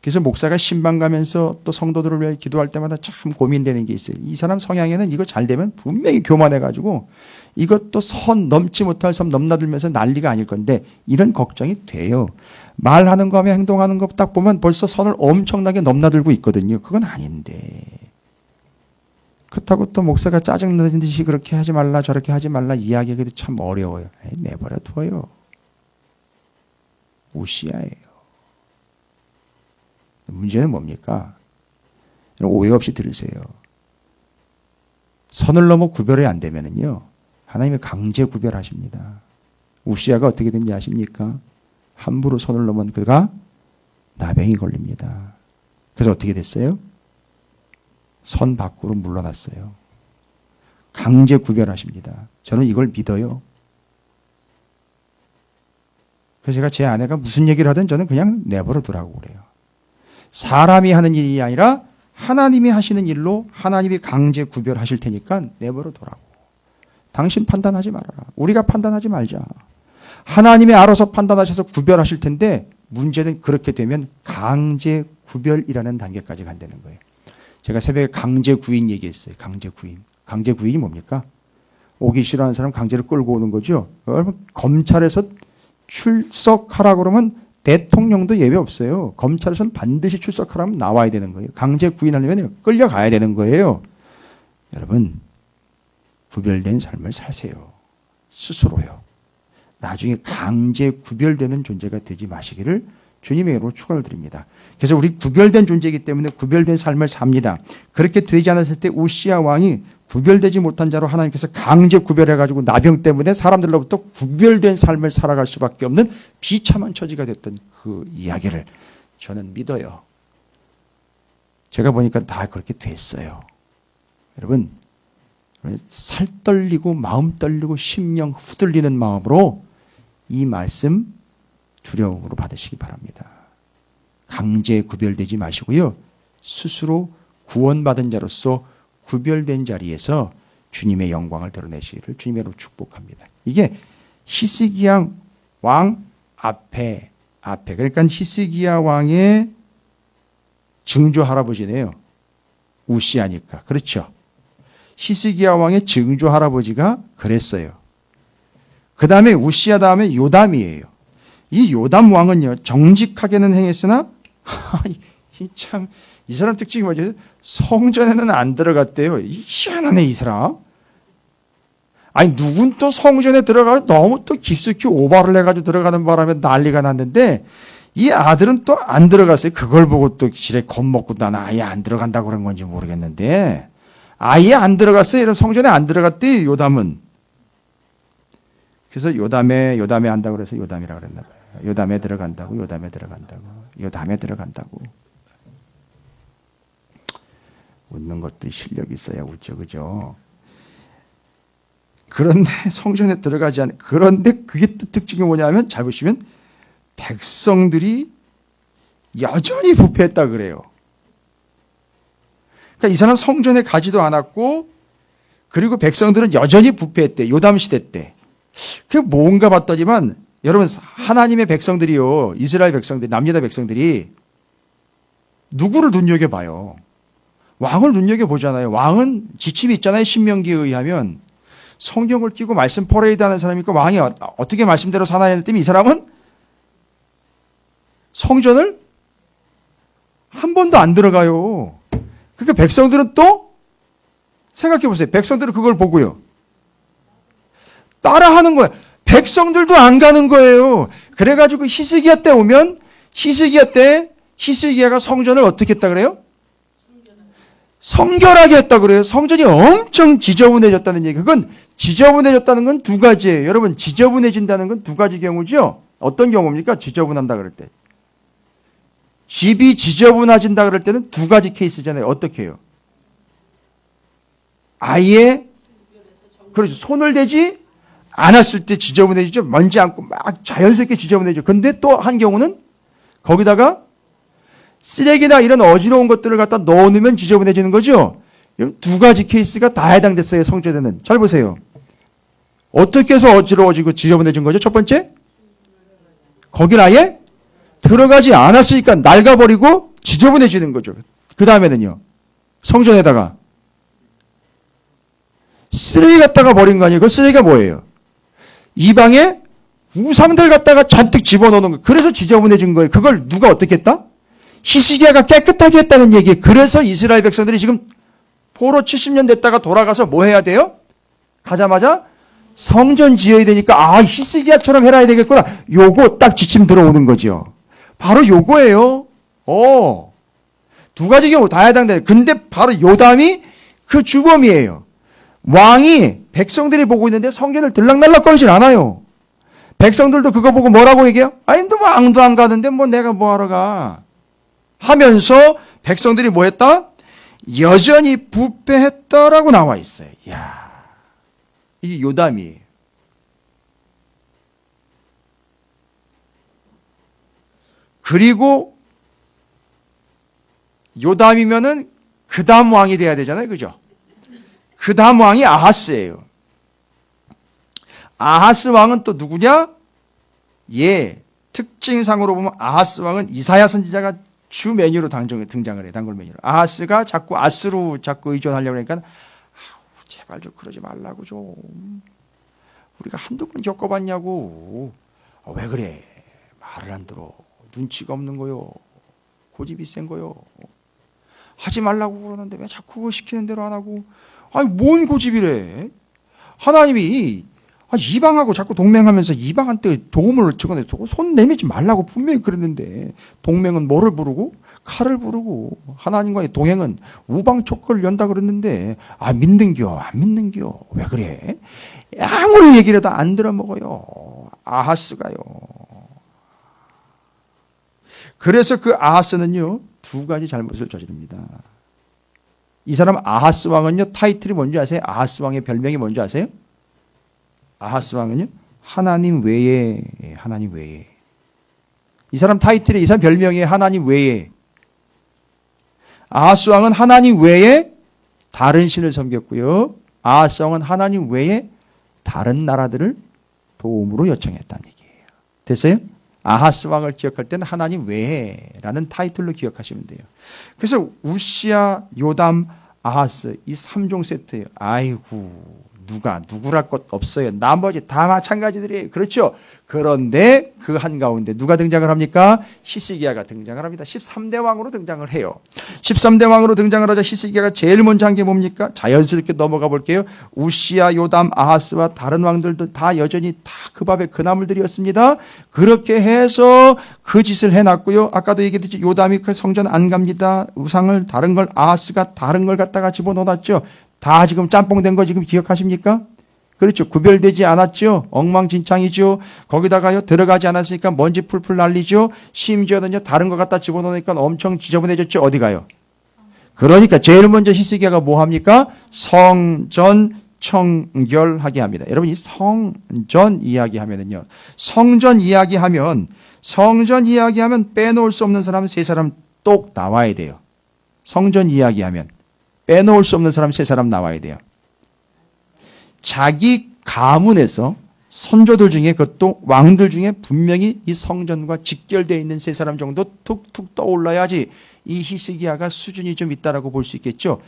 그래서 목사가 신방 가면서 또 성도들을 위해 기도할 때마다 참 고민되는 게 있어요. 이 사람 성향에는 이거 잘 되면 분명히 교만해가지고 이것도 선 넘지 못할 섬 넘나들면서 난리가 아닐 건데 이런 걱정이 돼요. 말하는 거 하면 행동하는 거 딱 보면 벌써 선을 엄청나게 넘나들고 있거든요. 그건 아닌데. 그렇다고 또 목사가 짜증나는 듯이 그렇게 하지 말라 저렇게 하지 말라 이야기하기도 참 어려워요. 내버려 둬요. 우시야예요. 문제는 뭡니까? 오해 없이 들으세요. 선을 넘어 구별이 안 되면은요, 하나님이 강제 구별하십니다. 우시아가 어떻게 된지 아십니까? 함부로 선을 넘은 그가 나병이 걸립니다. 그래서 어떻게 됐어요? 선 밖으로 물러났어요. 강제 구별하십니다. 저는 이걸 믿어요. 그래서 제가 제 아내가 무슨 얘기를 하든 저는 그냥 내버려 두라고 그래요. 사람이 하는 일이 아니라 하나님이 하시는 일로 하나님이 강제 구별하실 테니까 내버려 두라고. 당신 판단하지 말아라. 우리가 판단하지 말자. 하나님이 알아서 판단하셔서 구별하실 텐데 문제는 그렇게 되면 강제 구별이라는 단계까지 간다는 거예요. 제가 새벽에 강제 구인 얘기했어요. 강제 구인. 강제 구인이 뭡니까? 오기 싫어하는 사람 강제로 끌고 오는 거죠. 여러분 검찰에서 출석하라 그러면 대통령도 예외 없어요. 검찰에서는 반드시 출석하라면 나와야 되는 거예요. 강제 구인하려면 끌려가야 되는 거예요. 여러분 구별된 삶을 사세요. 스스로요. 나중에 강제 구별되는 존재가 되지 마시기를 주님의 이름으로 축원을 드립니다. 그래서 우리 구별된 존재이기 때문에 구별된 삶을 삽니다. 그렇게 되지 않았을 때 우시아 왕이 구별되지 못한 자로 하나님께서 강제 구별해가지고 나병 때문에 사람들로부터 구별된 삶을 살아갈 수밖에 없는 비참한 처지가 됐던 그 이야기를 저는 믿어요. 제가 보니까 다 그렇게 됐어요. 여러분 살 떨리고 마음 떨리고 심령 후들리는 마음으로 이 말씀 두려움으로 받으시기 바랍니다. 강제 구별되지 마시고요. 스스로 구원받은 자로서 구별된 자리에서 주님의 영광을 드러내시기를 주님으로 축복합니다. 이게 히스기야 왕 앞에 그러니까 히스기야 왕의 증조 할아버지네요. 우시아니까. 그렇죠. 히스기야 왕의 증조 할아버지가 그랬어요. 그 다음에 우시아 다음에 요담이에요. 이 요담 왕은요, 정직하게는 행했으나, 이 사람 특징이 뭐죠? 성전에는 안 들어갔대요. 희한하네, 이 사람. 아니, 누군 또 성전에 들어가서 너무 또 깊숙이 오바를 해가지고 들어가는 바람에 난리가 났는데, 이 아들은 또 안 들어갔어요. 그걸 보고 또 지레 겁먹고 난 아예 안 들어간다고 그런 건지 모르겠는데, 아예 안 들어갔어요. 이런 성전에 안 들어갔대요, 요담은. 그래서 요담에 한다고 그래서 요담이라고 그랬나 봐요. 요담에 들어간다고. 웃는 것도 실력이 있어야 웃죠, 그죠? 그런데 성전에 들어가지 않은, 그런데 그게 또 특징이 뭐냐면, 잘 보시면, 백성들이 여전히 부패했다 그래요. 그러니까 이 사람 성전에 가지도 않았고, 그리고 백성들은 여전히 부패했대. 요담 시대 때. 그게 뭔가 봤더니만, 여러분, 하나님의 백성들이요, 이스라엘 백성들, 남유다 백성들이 누구를 눈여겨봐요? 왕을 눈여겨보잖아요. 왕은 지침이 있잖아요. 신명기에 의하면. 성경을 끼고 말씀 퍼레이드 하는 사람이니까 왕이 어떻게 말씀대로 사나야 했더니 이 사람은 성전을 한 번도 안 들어가요. 그러니까 백성들은 또 생각해 보세요. 백성들은 그걸 보고요. 따라하는 거예요. 백성들도 안 가는 거예요. 그래가지고 히스기야 때 오면 히스기야가 성전을 어떻게 했다 그래요? 성결하게 했다 그래요. 성전이 엄청 지저분해졌다는 얘기. 그건 지저분해졌다는 건 두 가지예요. 여러분, 지저분해진다는 건 두 가지 경우죠. 어떤 경우입니까? 지저분한다 그럴 때. 집이 지저분해진다 그럴 때는 두 가지 케이스잖아요. 어떻게 해요? 아예 그렇죠. 손을 대지 않았을 때 지저분해지죠. 먼지 않고 막 자연스럽게 지저분해지죠. 근데 또 한 경우는 거기다가 쓰레기나 이런 어지러운 것들을 갖다 넣어놓으면 지저분해지는 거죠. 두 가지 케이스가 다 해당됐어요. 성전에는. 잘 보세요. 어떻게 해서 어지러워지고 지저분해진 거죠? 첫 번째, 거길 아예 들어가지 않았으니까 낡아버리고 지저분해지는 거죠. 그 다음에는요, 성전에다가 쓰레기 갖다가 버린 거 아니에요? 그 쓰레기가 뭐예요? 이방에 우상들 갖다가 잔뜩 집어넣는 거예요. 그래서 지저분해진 거예요. 그걸 누가 어떻게 했다? 히스기야가 깨끗하게 했다는 얘기예요. 그래서 이스라엘 백성들이 지금 포로 70년 됐다가 돌아가서 뭐 해야 돼요? 가자마자 성전 지어야 되니까 히스기야처럼 해야 되겠구나. 요거 딱 지침 들어오는 거죠. 바로 요거예요. 두 가지 경우 다 해당돼요. 근데 바로 요담이 그 주범이에요. 왕이 백성들이 보고 있는데 성전을 들락날락거리질 않아요. 백성들도 그거 보고 뭐라고 얘기해요? 아니, 너 왕도 안 가는데 뭐 내가 뭐하러 가? 하면서 백성들이 뭐 했다? 여전히 부패했다라고 나와 있어요. 이야, 이게 요담이에요. 그리고 요담이면은 그 다음 왕이 돼야 되잖아요. 그죠? 그 다음 왕이 아하스예요. 아하스 왕은 또 누구냐? 예, 특징상으로 보면 아하스 왕은 이사야 선지자가 주 메뉴로 등장을 해요. 단골 메뉴로. 아하스가 자꾸 아스로 자꾸 의존하려고 하니까 제발 좀 그러지 말라고 좀. 우리가 한두 번 겪어봤냐고. 왜 그래? 말을 안 들어. 눈치가 없는 거요. 고집이 센 거요. 하지 말라고 그러는데 왜 자꾸 그거 시키는 대로 안 하고. 아니, 뭔 고집이래. 하나님이 이방하고 자꾸 동맹하면서 이방한테 도움을 청하고 손 내밀지 말라고 분명히 그랬는데, 동맹은 뭐를 부르고? 칼을 부르고, 하나님과의 동행은 우방촉거를 연다 그랬는데, 믿는겨, 안 믿는겨. 왜 그래? 아무리 얘기를 해도 안 들어먹어요. 아하스가요. 그래서 그 아하스는요, 두 가지 잘못을 저지릅니다. 이 사람 아하스 왕은요, 타이틀이 뭔지 아세요? 아하스 왕의 별명이 뭔지 아세요? 아하스 왕은요, 하나님 외에, 하나님 외에. 이 사람 타이틀이, 이 사람 별명이 하나님 외에. 아하스 왕은 하나님 외에 다른 신을 섬겼고요. 아하스 왕은 하나님 외에 다른 나라들을 도움으로 요청했다는 얘기예요. 됐어요? 아하스 왕을 기억할 때는 하나님 외에라는 타이틀로 기억하시면 돼요. 그래서 우시야, 요담, 아하스 이 3종 세트예요. 아이고, 누구랄 것 없어요. 나머지 다 마찬가지들이에요. 그렇죠? 그런데 그 한가운데 누가 등장을 합니까? 히스기야가 등장을 합니다. 13대 왕으로 등장을 해요. 13대 왕으로 등장을 하자 히스기야가 제일 먼저 한 게 뭡니까? 자연스럽게 넘어가 볼게요. 우시야, 요담, 아하스와 다른 왕들도 다 여전히 다 그 밥의 그 나물들이었습니다. 그렇게 해서 그 짓을 해놨고요. 아까도 얘기했듯이 요담이 그 성전 안 갑니다. 우상을 다른 걸, 아하스가 다른 걸 갖다가 집어넣어놨죠. 다 지금 짬뽕 된 거 지금 기억하십니까? 그렇죠. 구별되지 않았죠. 엉망진창이죠. 거기다가요, 들어가지 않았으니까 먼지 풀풀 날리죠. 심지어는요, 다른 거 갖다 집어넣으니까 엄청 지저분해졌죠. 어디 가요? 그러니까 제일 먼저 히스기야가 뭐 합니까? 성전 청결하게 합니다. 여러분, 이 성전 이야기하면은요, 성전 이야기하면 빼놓을 수 없는 사람 세 사람 똑 나와야 돼요. 성전 이야기하면 빼놓을 수 없는 사람 세 사람 나와야 돼요. 자기 가문에서 선조들 중에, 그것도 왕들 중에 분명히 이 성전과 직결되어 있는 세 사람 정도 툭툭 떠올라야지 이 히스기야가 수준이 좀 있다라고 볼 수 있겠죠.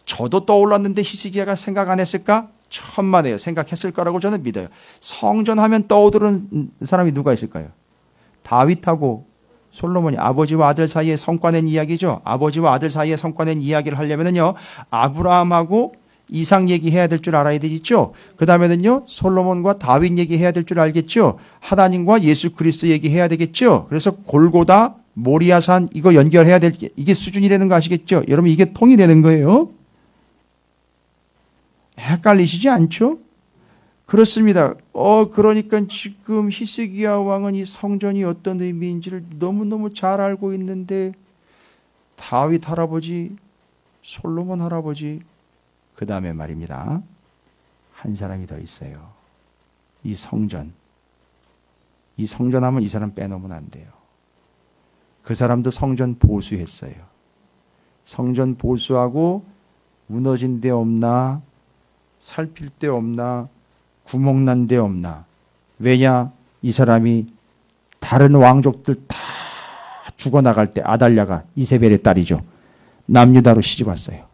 저도 떠올랐는데 히스기야가 생각 안 했을까? 천만에요. 생각했을 거라고 저는 믿어요. 성전하면 떠오르는 사람이 누가 있을까요? 다윗하고 솔로몬이 아버지와 아들 사이에 성과낸 이야기죠. 아버지와 아들 사이에 성과낸 이야기를 하려면은요, 아브라함하고 이삭 얘기해야 될 줄 알아야 되겠죠. 그 다음에는요, 솔로몬과 다윗 얘기해야 될 줄 알겠죠. 하나님과 예수 그리스도 얘기해야 되겠죠. 그래서 골고다, 모리아산 이거 연결해야 될, 이게 수준이라는 거 아시겠죠? 여러분, 이게 통이 되는 거예요. 헷갈리시지 않죠? 그렇습니다. 그러니까 지금 히스기야 왕은 이 성전이 어떤 의미인지를 너무너무 잘 알고 있는데, 다윗 할아버지, 솔로몬 할아버지, 그 다음에 말입니다, 한 사람이 더 있어요. 이 성전 하면 이 사람 빼놓으면 안 돼요. 그 사람도 성전 보수했어요. 성전 보수하고 무너진 데 없나, 살필 데 없나, 구멍 난 데 없나. 왜냐? 이 사람이 다른 왕족들 다 죽어나갈 때 아달랴가 이세벨의 딸이죠. 남유다로 시집 왔어요.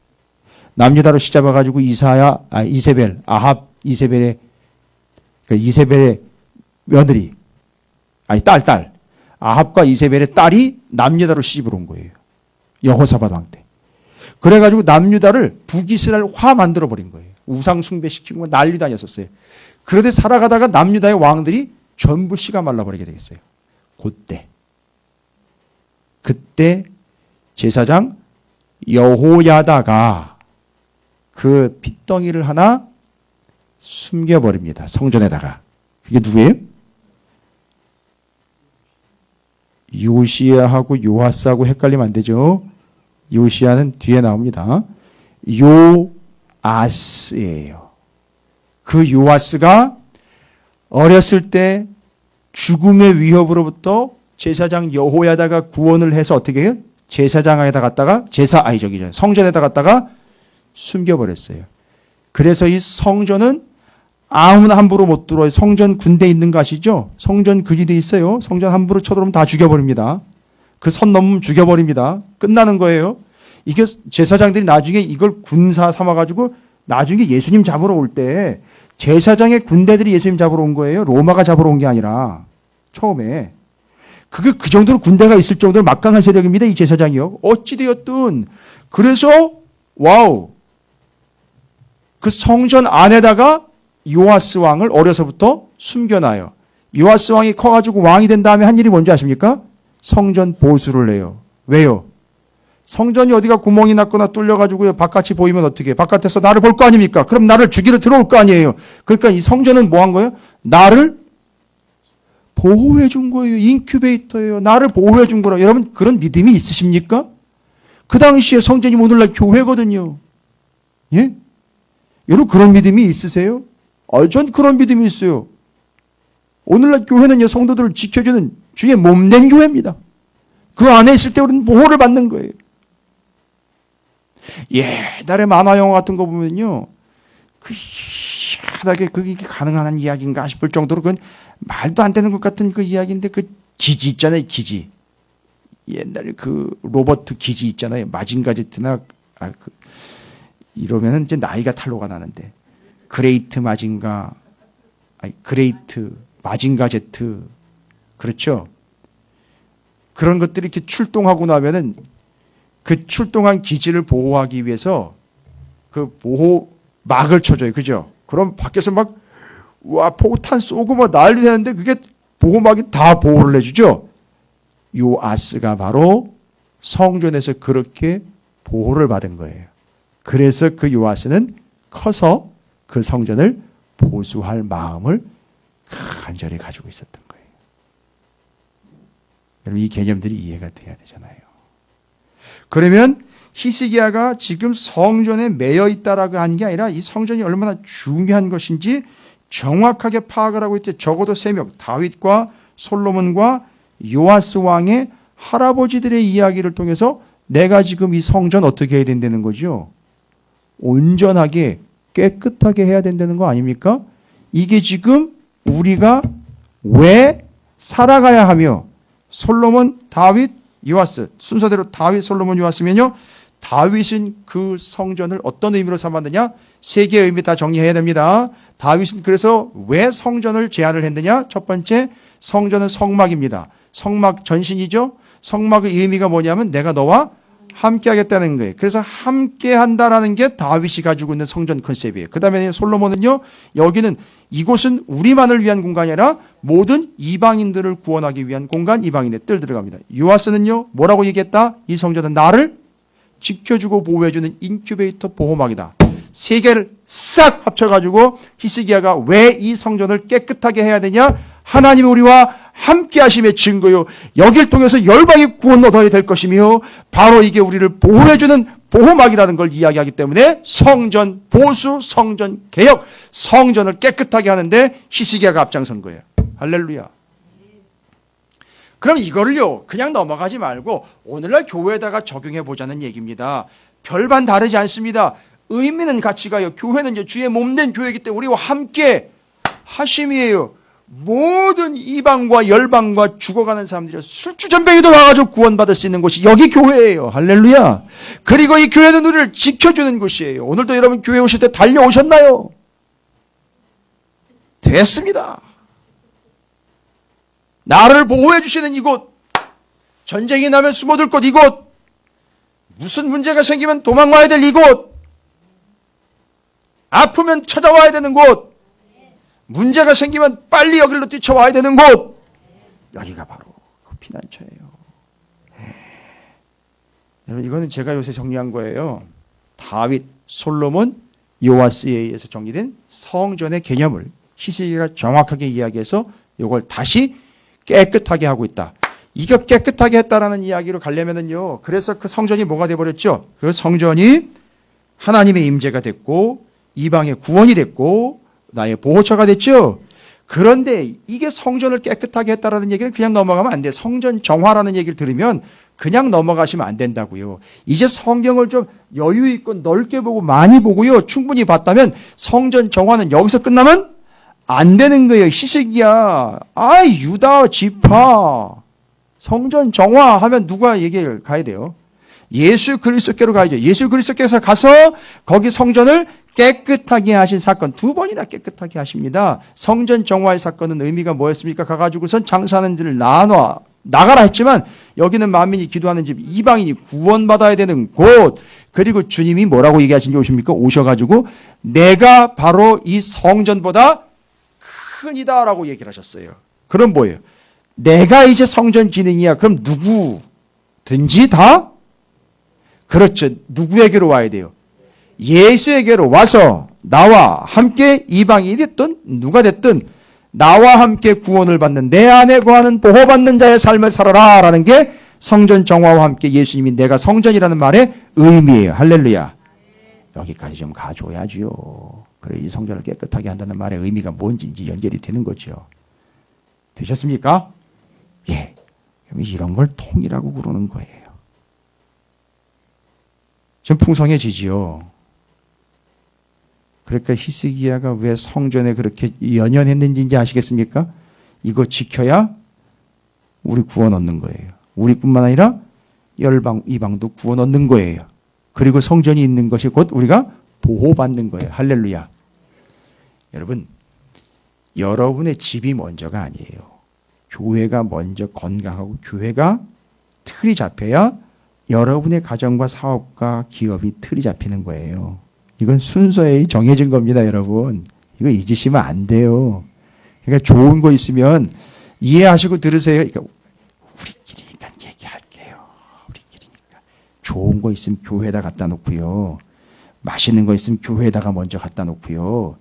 남유다로 시집 와가지고 이세벨, 아합 이세벨의 며느리, 딸. 아합과 이세벨의 딸이 남유다로 시집을 온 거예요. 여호사밧 왕 때. 그래가지고 남유다를 북이스라엘 화 만들어버린 거예요. 우상 숭배시키고 난리 다녔었어요. 그런데 살아가다가 남유다의 왕들이 전부 씨가 말라버리게 되겠어요. 그때 제사장 여호야다가 그 핏덩이를 하나 숨겨버립니다. 성전에다가. 그게 누구예요? 요시야하고 요아스하고 헷갈리면 안 되죠. 요시야는 뒤에 나옵니다. 요아스예요. 그 요아스가 어렸을 때 죽음의 위협으로부터 제사장 여호야다가 구원을 해서 어떻게 해요? 제사장에다 갖다가 성전에다 갖다가 숨겨버렸어요. 그래서 이 성전은 아무나 함부로 못 들어와요. 성전 군대 있는 거 아시죠? 성전 근위대 있어요. 성전 함부로 쳐들어오면 다 죽여버립니다. 그 선 넘으면 죽여버립니다. 끝나는 거예요. 이게 제사장들이 나중에 이걸 군사 삼아가지고 나중에 예수님 잡으러 올 때 제사장의 군대들이 예수님 잡으러 온 거예요. 로마가 잡으러 온 게 아니라 처음에. 그 정도로 군대가 있을 정도로 막강한 세력입니다. 이 제사장이요. 어찌되었든 그래서 와우 그 성전 안에다가 요아스 왕을 어려서부터 숨겨놔요. 요아스 왕이 커가지고 왕이 된 다음에 한 일이 뭔지 아십니까? 성전 보수를 해요. 왜요? 성전이 어디가 구멍이 났거나 뚫려가지고 바깥이 보이면 어떻게 해요? 바깥에서 나를 볼 거 아닙니까? 그럼 나를 죽이러 들어올 거 아니에요. 그러니까 이 성전은 뭐 한 거예요? 나를 보호해 준 거예요. 인큐베이터예요. 나를 보호해 준 거라. 여러분 그런 믿음이 있으십니까? 그 당시에 성전이 오늘날 교회거든요. 예? 여러분 그런 믿음이 있으세요? 전 그런 믿음이 있어요. 오늘날 교회는요, 성도들을 지켜주는 주의 몸된 교회입니다. 그 안에 있을 때 우리는 보호를 받는 거예요. 옛날에 만화 영화 같은 거 보면요, 희한하게 그게 가능한 이야기인가 싶을 정도로 그건 말도 안 되는 것 같은 그 이야기인데 그 기지 있잖아요, 기지. 옛날에 그 로버트 기지 있잖아요. 마징가 제트나, 이러면은 이제 나이가 탈로가 나는데. 그레이트 마징가 제트. 그렇죠? 그런 것들이 이렇게 출동하고 나면은 그 출동한 기지를 보호하기 위해서 그 보호막을 쳐줘요. 그죠? 그럼 밖에서 포탄 쏘고 난리 되는데 그게 보호막이 다 보호를 해주죠? 요아스가 바로 성전에서 그렇게 보호를 받은 거예요. 그래서 그 요아스는 커서 그 성전을 보수할 마음을 간절히 가지고 있었던 거예요. 여러분 이 개념들이 이해가 돼야 되잖아요. 그러면 히스기야가 지금 성전에 매여 있다라고 하는 게 아니라 이 성전이 얼마나 중요한 것인지 정확하게 파악을 하고 있대. 적어도 3명, 다윗과 솔로몬과 요아스 왕의 할아버지들의 이야기를 통해서 내가 지금 이 성전 어떻게 해야 된다는 거죠? 온전하게 깨끗하게 해야 된다는 거 아닙니까? 이게 지금 우리가 왜 살아가야 하며 솔로몬, 다윗, 요아스 순서대로 다윗, 솔로몬, 요아스면요. 다윗은 그 성전을 어떤 의미로 삼았느냐? 3개의 의미 다 정리해야 됩니다. 다윗은 그래서 왜 성전을 제안을 했느냐? 첫 번째, 성전은 성막입니다. 성막 전신이죠. 성막의 의미가 뭐냐면 내가 너와 함께 하겠다는 거예요. 그래서 함께 한다라는 게 다윗이 가지고 있는 성전 컨셉이에요. 그 다음에 솔로몬은요, 여기는 이곳은 우리만을 위한 공간이 아니라 모든 이방인들을 구원하기 위한 공간, 이방인의 뜰 들어갑니다. 요아스는요, 뭐라고 얘기했다? 이 성전은 나를 지켜주고 보호해주는 인큐베이터 보호막이다. 3개를 싹 합쳐가지고 히스기야가 왜 이 성전을 깨끗하게 해야 되냐? 하나님이 우리와 함께 하심의 증거요. 여길 통해서 열방의 구원 얻어야 될 것이며 바로 이게 우리를 보호해주는 보호막이라는 걸 이야기하기 때문에 성전 보수, 성전 개혁, 성전을 깨끗하게 하는데 히스기야가 앞장선 거예요. 할렐루야. 그럼 이거를요 그냥 넘어가지 말고 오늘날 교회에다가 적용해 보자는 얘기입니다. 별반 다르지 않습니다. 의미는 같이 가요. 교회는 이제 주의 몸된 교회이기 때문에 우리와 함께 하심이에요. 모든 이방과 열방과 죽어가는 사람들이 술주전병이도 와가지고 구원받을 수 있는 곳이 여기 교회예요. 할렐루야. 그리고 이 교회는 우리를 지켜주는 곳이에요. 오늘도 여러분 교회 오실 때 달려오셨나요? 됐습니다. 나를 보호해 주시는 이곳, 전쟁이 나면 숨어들 곳 이곳, 무슨 문제가 생기면 도망와야 될 이곳, 아프면 찾아와야 되는 곳, 문제가 생기면 빨리 여기로 뛰쳐와야 되는 곳, 여기가 바로 그 피난처예요. 여러분 이거는 제가 요새 정리한 거예요. 다윗, 솔로몬, 요아스에 의해서 정리된 성전의 개념을 히스기야가 정확하게 이야기해서 이걸 다시 깨끗하게 하고 있다. 이거 깨끗하게 했다라는 이야기로 가려면은요. 그래서 그 성전이 뭐가 돼버렸죠? 그 성전이 하나님의 임재가 됐고 이방의 구원이 됐고 나의 보호처가 됐죠. 그런데 이게 성전을 깨끗하게 했다라는 얘기는 그냥 넘어가면 안 돼. 성전 정화라는 얘기를 들으면 그냥 넘어가시면 안 된다고요. 이제 성경을 좀 여유 있고 넓게 보고 많이 보고요. 충분히 봤다면 성전 정화는 여기서 끝나면 안 되는 거예요. 히스기야, 유다 지파 성전 정화하면 누가 얘기를 가야 돼요? 예수 그리스도께로 가야죠. 예수 그리스도께서 가서 거기 성전을 깨끗하게 하신 사건, 2번이나 깨끗하게 하십니다. 성전 정화의 사건은 의미가 뭐였습니까? 가가지고선 장사하는 데를 나가라 했지만 여기는 만민이 기도하는 집, 이방인이 구원받아야 되는 곳. 그리고 주님이 뭐라고 얘기하신 줄 아십니까? 오셔가지고 내가 바로 이 성전보다 큰이다라고 얘기를 하셨어요. 그럼 뭐예요? 내가 이제 성전 기능이야. 그럼 누구든지 다? 그렇죠. 누구에게로 와야 돼요? 예수에게로 와서 나와 함께 이방인이 됐든 누가 됐든 나와 함께 구원을 받는 내 안에 거하는 보호받는 자의 삶을 살아라 라는 게 성전 정화와 함께 예수님이 내가 성전이라는 말의 의미예요. 할렐루야. 여기까지 좀 가줘야지요. 그래 이 성전을 깨끗하게 한다는 말의 의미가 뭔지 이제 연결이 되는 거죠. 되셨습니까? 예. 이런 걸 통이라고 그러는 거예요. 좀 풍성해지지요. 그러니까 히스기야가 왜 성전에 그렇게 연연했는지 이제 아시겠습니까? 이거 지켜야 우리 구원 얻는 거예요. 우리뿐만 아니라 열방, 이방도 구원 얻는 거예요. 그리고 성전이 있는 것이 곧 우리가 보호받는 거예요. 할렐루야. 여러분, 여러분의 집이 먼저가 아니에요. 교회가 먼저 건강하고 교회가 틀이 잡혀야 여러분의 가정과 사업과 기업이 틀이 잡히는 거예요. 이건 순서에 정해진 겁니다, 여러분. 이거 잊으시면 안 돼요. 그러니까 좋은 거 있으면 이해하시고 들으세요. 그러니까 우리끼리니까 얘기할게요. 우리끼리니까. 좋은 거 있으면 교회에다 갖다 놓고요. 맛있는 거 있으면 교회에다가 먼저 갖다 놓고요.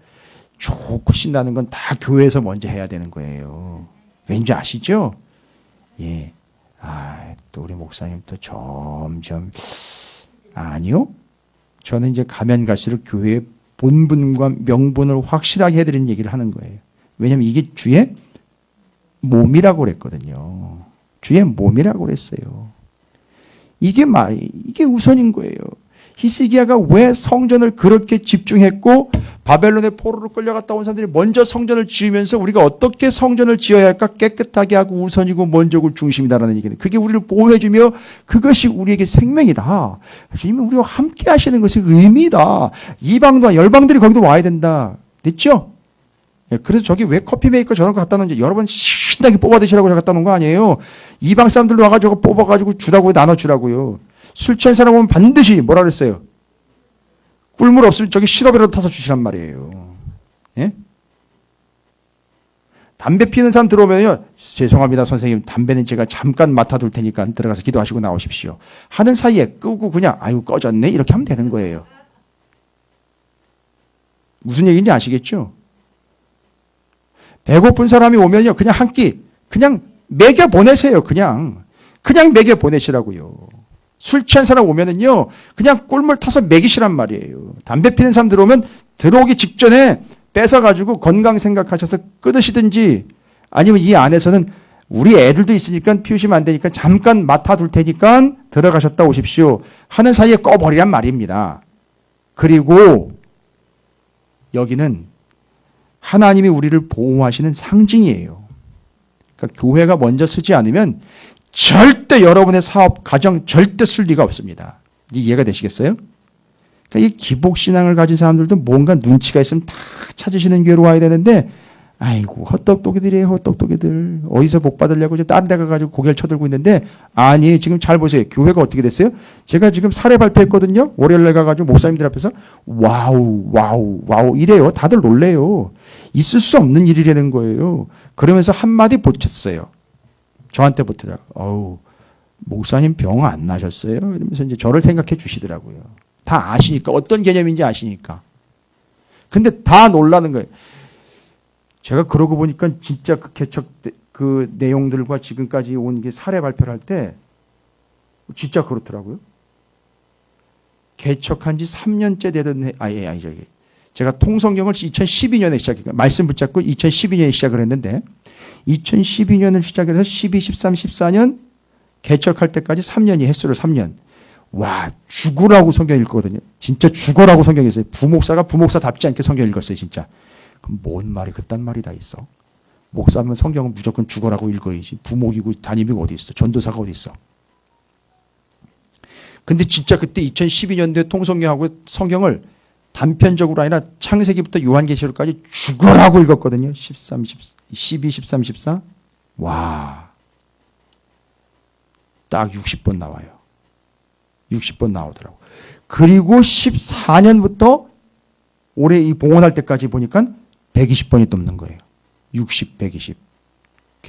좋고 신나는 건 다 교회에서 먼저 해야 되는 거예요. 왠지 아시죠? 예. 또 우리 목사님 또 점점 아니요. 저는 이제 가면 갈수록 교회의 본분과 명분을 확실하게 해드리는 얘기를 하는 거예요. 왜냐하면 이게 주의 몸이라고 그랬거든요. 주의 몸이라고 그랬어요. 이게 우선인 거예요. 히스기야가 왜 성전을 그렇게 집중했고 바벨론의 포로로 끌려갔다 온 사람들이 먼저 성전을 지으면서 우리가 어떻게 성전을 지어야 할까 깨끗하게 하고 우선이고 먼저고 중심이다라는 얘기는 그게 우리를 보호해주며 그것이 우리에게 생명이다. 주님이 우리와 함께 하시는 것이 의미다. 이방도 열방들이 거기도 와야 된다. 됐죠? 그래서 저기 왜 커피 메이커 저런 거 갖다 놓은지 여러 번 신나게 뽑아 드시라고 갖다 놓은 거 아니에요. 이방 사람들로 와가지고 뽑아가지고 주라고 나눠주라고요. 술 취한 사람 오면 반드시 뭐라 그랬어요? 꿀물 없으면 저기 시럽이라도 타서 주시란 말이에요. 예? 담배 피우는 사람 들어오면요. 죄송합니다 선생님. 담배는 제가 잠깐 맡아둘 테니까 들어가서 기도하시고 나오십시오. 하는 사이에 끄고 그냥 꺼졌네 이렇게 하면 되는 거예요. 무슨 얘기인지 아시겠죠? 배고픈 사람이 오면요. 그냥 한 끼 그냥 먹여 보내세요. 그냥 먹여 보내시라고요. 술 취한 사람 오면은요, 그냥 꿀물 타서 먹이시란 말이에요. 담배 피는 사람 들어오면 들어오기 직전에 뺏어가지고 건강 생각하셔서 끊으시든지 아니면 이 안에서는 우리 애들도 있으니까 피우시면 안 되니까 잠깐 맡아둘 테니까 들어가셨다 오십시오. 하는 사이에 꺼버리란 말입니다. 그리고 여기는 하나님이 우리를 보호하시는 상징이에요. 그러니까 교회가 먼저 서지 않으면 절대 여러분의 사업, 가정 절대 쓸 리가 없습니다. 이해가 되시겠어요? 그러니까 이 기복신앙을 가진 사람들도 뭔가 눈치가 있으면 다 찾으시는 교회로 와야 되는데 아이고 헛똑똑이들이에요. 헛똑똑이들. 어디서 복 받으려고 지금 딴 데 가가지고 고개를 쳐들고 있는데 아니 지금 잘 보세요. 교회가 어떻게 됐어요? 제가 지금 사례 발표했거든요. 월요일날 가가지고 목사님들 앞에서 와우 이래요. 다들 놀래요. 있을 수 없는 일이라는 거예요. 그러면서 한마디 붙였어요. 저한테 붙더라고요. 목사님 병 안 나셨어요? 이러면서 이제 저를 생각해 주시더라고요. 다 아시니까 어떤 개념인지 아시니까. 근데 다 놀라는 거예요. 제가 그러고 보니까 진짜 그 개척 그 내용들과 지금까지 온 게 사례 발표를 할 때 진짜 그렇더라고요. 개척한 지 3년째 되던 저기 제가 통성경을 2012년에 시작했어요. 말씀 붙잡고 2012년에 시작을 했는데 2012년을 시작해서 12, 13, 14년 개척할 때까지 3년이 횟수로 3년. 와, 죽으라고 성경 읽거든요. 진짜 죽어라고 성경 읽었어요. 부목사가 부목사답지 않게 성경 읽었어요, 진짜. 그럼 뭔 말이 그딴 말이 다 있어? 목사면 성경은 무조건 죽어라고 읽어야지. 부목이고 담임이고 어디 있어? 전도사가 어디 있어? 근데 진짜 그때 2012년도에 통성경하고 성경을 단편적으로 아니라 창세기부터 요한계시록까지 죽어라고 읽었거든요. 12, 13, 14. 와. 딱 60번 나와요. 60번 나오더라고. 그리고 14년부터 올해 이 봉헌할 때까지 보니까 120번이 넘는 거예요. 60, 120.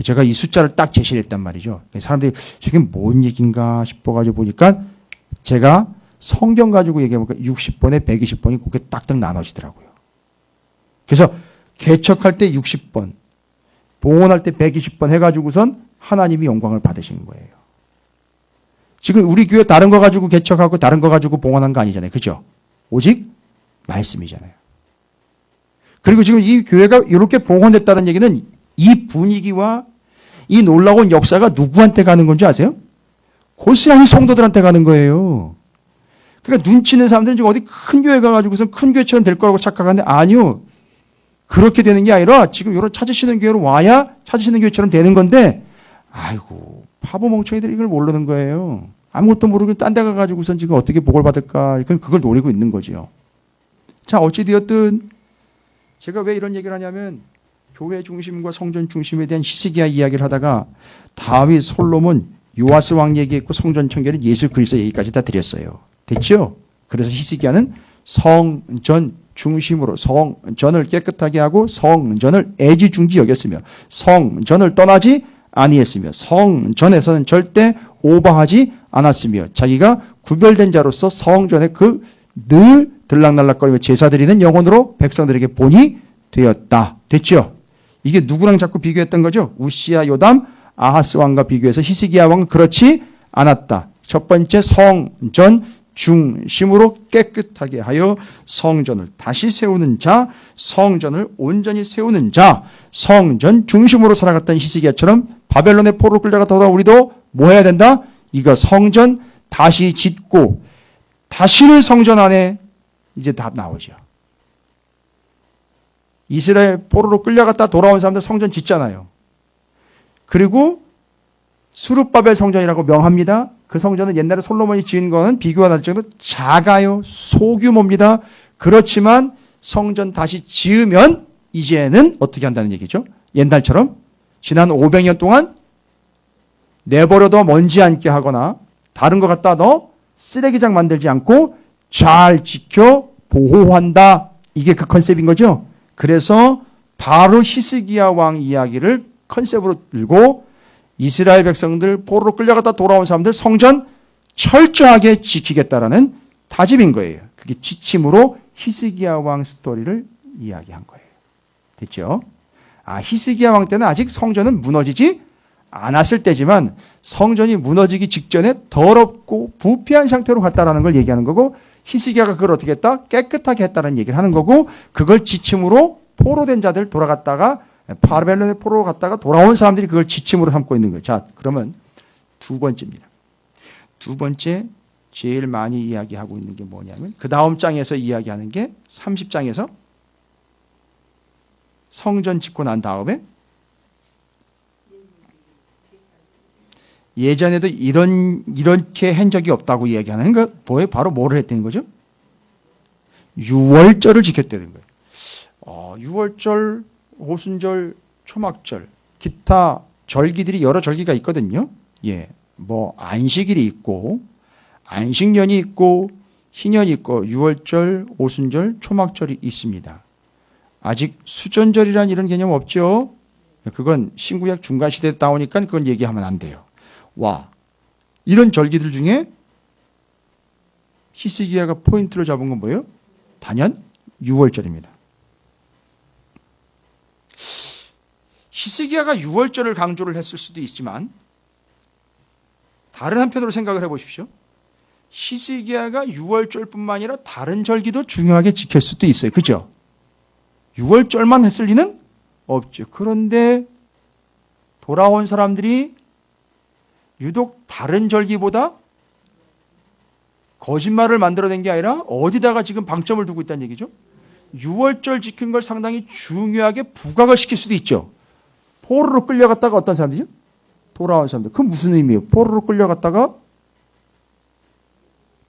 제가 이 숫자를 딱 제시를 했단 말이죠. 사람들이 저게 뭔 얘기인가 싶어가지고 보니까 제가 성경 가지고 얘기해보니까 60번에 120번이 그렇게 딱딱 나눠지더라고요. 그래서 개척할 때 60번, 봉헌할 때 120번 해가지고선 하나님이 영광을 받으신 거예요. 지금 우리 교회 다른 거 가지고 개척하고 다른 거 가지고 봉헌한 거 아니잖아요. 그죠? 오직 말씀이잖아요. 그리고 지금 이 교회가 이렇게 봉헌됐다는 얘기는 이 분위기와 이 놀라운 역사가 누구한테 가는 건지 아세요? 고스란히 성도들한테 가는 거예요. 그러니까 눈치 있는 사람들은 지금 어디 큰 교회 가가지고서 큰 교회처럼 될 거라고 착각하는데 아니요. 그렇게 되는 게 아니라 지금 이런 찾으시는 교회로 와야 찾으시는 교회처럼 되는 건데 아이고 바보 멍청이들이 이걸 모르는 거예요. 아무것도 모르고 딴 데 가가지고선 지금 어떻게 복을 받을까 그걸 노리고 있는 거지요. 자 어찌되었든 제가 왜 이런 얘기를 하냐면 교회 중심과 성전 중심에 대한 히스기야 이야기를 하다가 다윗, 솔로몬, 요아스 왕 얘기했고 성전 청결은 예수 그리스도 얘기까지 다 드렸어요. 됐죠? 그래서 히스기야는 성전 중심으로 성전을 깨끗하게 하고 성전을 애지중지 여겼으며 성전을 떠나지 아니했으며 성전에서는 절대 오버하지 않았으며 자기가 구별된 자로서 성전에 늘 들락날락거리며 제사 드리는 영혼으로 백성들에게 본이 되었다. 됐죠? 이게 누구랑 자꾸 비교했던 거죠? 우시야, 요담, 아하스 왕과 비교해서 히스기야 왕은 그렇지 않았다. 첫 번째 성전 중심으로 깨끗하게 하여 성전을 다시 세우는 자, 성전을 온전히 세우는 자, 성전 중심으로 살아갔던 히스기야처럼 바벨론의 포로로 끌려가다 우리도 뭐 해야 된다? 이거 성전 다시 짓고 다시는 성전 안에 이제 답 나오죠. 이스라엘 포로로 끌려갔다 돌아온 사람들 성전 짓잖아요. 그리고 수룹바벨 성전이라고 명합니다. 그 성전은 옛날에 솔로몬이 지은 거는 비교가 날 정도로 작아요. 소규모입니다. 그렇지만 성전 다시 지으면 이제는 어떻게 한다는 얘기죠? 옛날처럼 지난 500년 동안 내버려둬 먼지 않게 하거나 다른 거 갖다 넣어 쓰레기장 만들지 않고 잘 지켜 보호한다. 이게 그 컨셉인 거죠. 그래서 바로 히스기야 왕 이야기를 컨셉으로 들고 이스라엘 백성들 포로로 끌려갔다 돌아온 사람들 성전 철저하게 지키겠다라는 다짐인 거예요. 그게 지침으로 히스기야 왕 스토리를 이야기한 거예요. 됐죠? 히스기야 왕 때는 아직 성전은 무너지지 않았을 때지만 성전이 무너지기 직전에 더럽고 부패한 상태로 갔다라는 걸 얘기하는 거고 히스기야가 그걸 어떻게 했다? 깨끗하게 했다는 얘기를 하는 거고 그걸 지침으로 포로된 자들 돌아갔다가 바벨론의 포로로 갔다가 돌아온 사람들이 그걸 지침으로 삼고 있는 거예요. 자, 그러면 두 번째입니다. 두 번째 제일 많이 이야기하고 있는 게 뭐냐면 그 다음 장에서 이야기하는 게 30장에서 성전 짓고 난 다음에 예전에도 이렇게 한 적이 없다고 이야기하는 거 뭐예요? 바로 뭐를 했다는 거죠? 유월절을 지켰다는 거예요. 유월절, 오순절, 초막절, 기타 절기들이 여러 절기가 있거든요. 예, 뭐 안식일이 있고 안식년이 있고 희년이 있고 유월절, 오순절, 초막절이 있습니다. 아직 수전절이라는 이런 개념 없죠. 그건 신구약 중간 시대에 나오니까 그건 얘기하면 안 돼요. 와, 이런 절기들 중에 히스기야가 포인트로 잡은 건 뭐예요? 단연 유월절입니다. 히스기야가 유월절을 강조를 했을 수도 있지만 다른 한편으로 생각을 해보십시오. 히스기야가 유월절뿐만 아니라 다른 절기도 중요하게 지킬 수도 있어요. 그죠? 유월절만 했을 리는 없죠. 그런데 돌아온 사람들이 유독 다른 절기보다 거짓말을 만들어낸 게 아니라 어디다가 지금 방점을 두고 있다는 얘기죠. 유월절 지킨 걸 상당히 중요하게 부각을 시킬 수도 있죠. 포로로 끌려갔다가 어떤 사람들이죠? 돌아온 사람들. 그건 무슨 의미예요? 포로로 끌려갔다가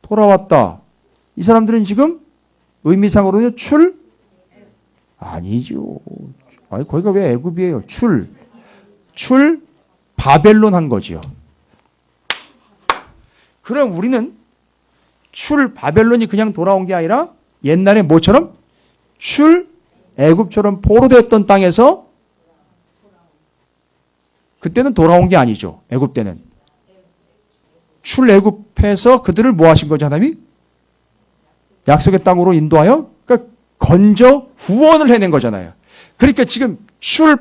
돌아왔다. 이 사람들은 지금 의미상으로는 아니죠. 아니, 거기가 왜 애굽이에요? 바벨론 한 거지요. 그럼 우리는 바벨론이 그냥 돌아온 게 아니라 옛날에 뭐처럼? 애굽처럼 포로되었던 땅에서 그때는 돌아온 게 아니죠. 애굽 때는. 애굽에서 그들을 뭐 하신 거죠, 하나님이? 약속의 땅으로 인도하여 그러니까 건져 구원을 해낸 거잖아요. 그러니까 지금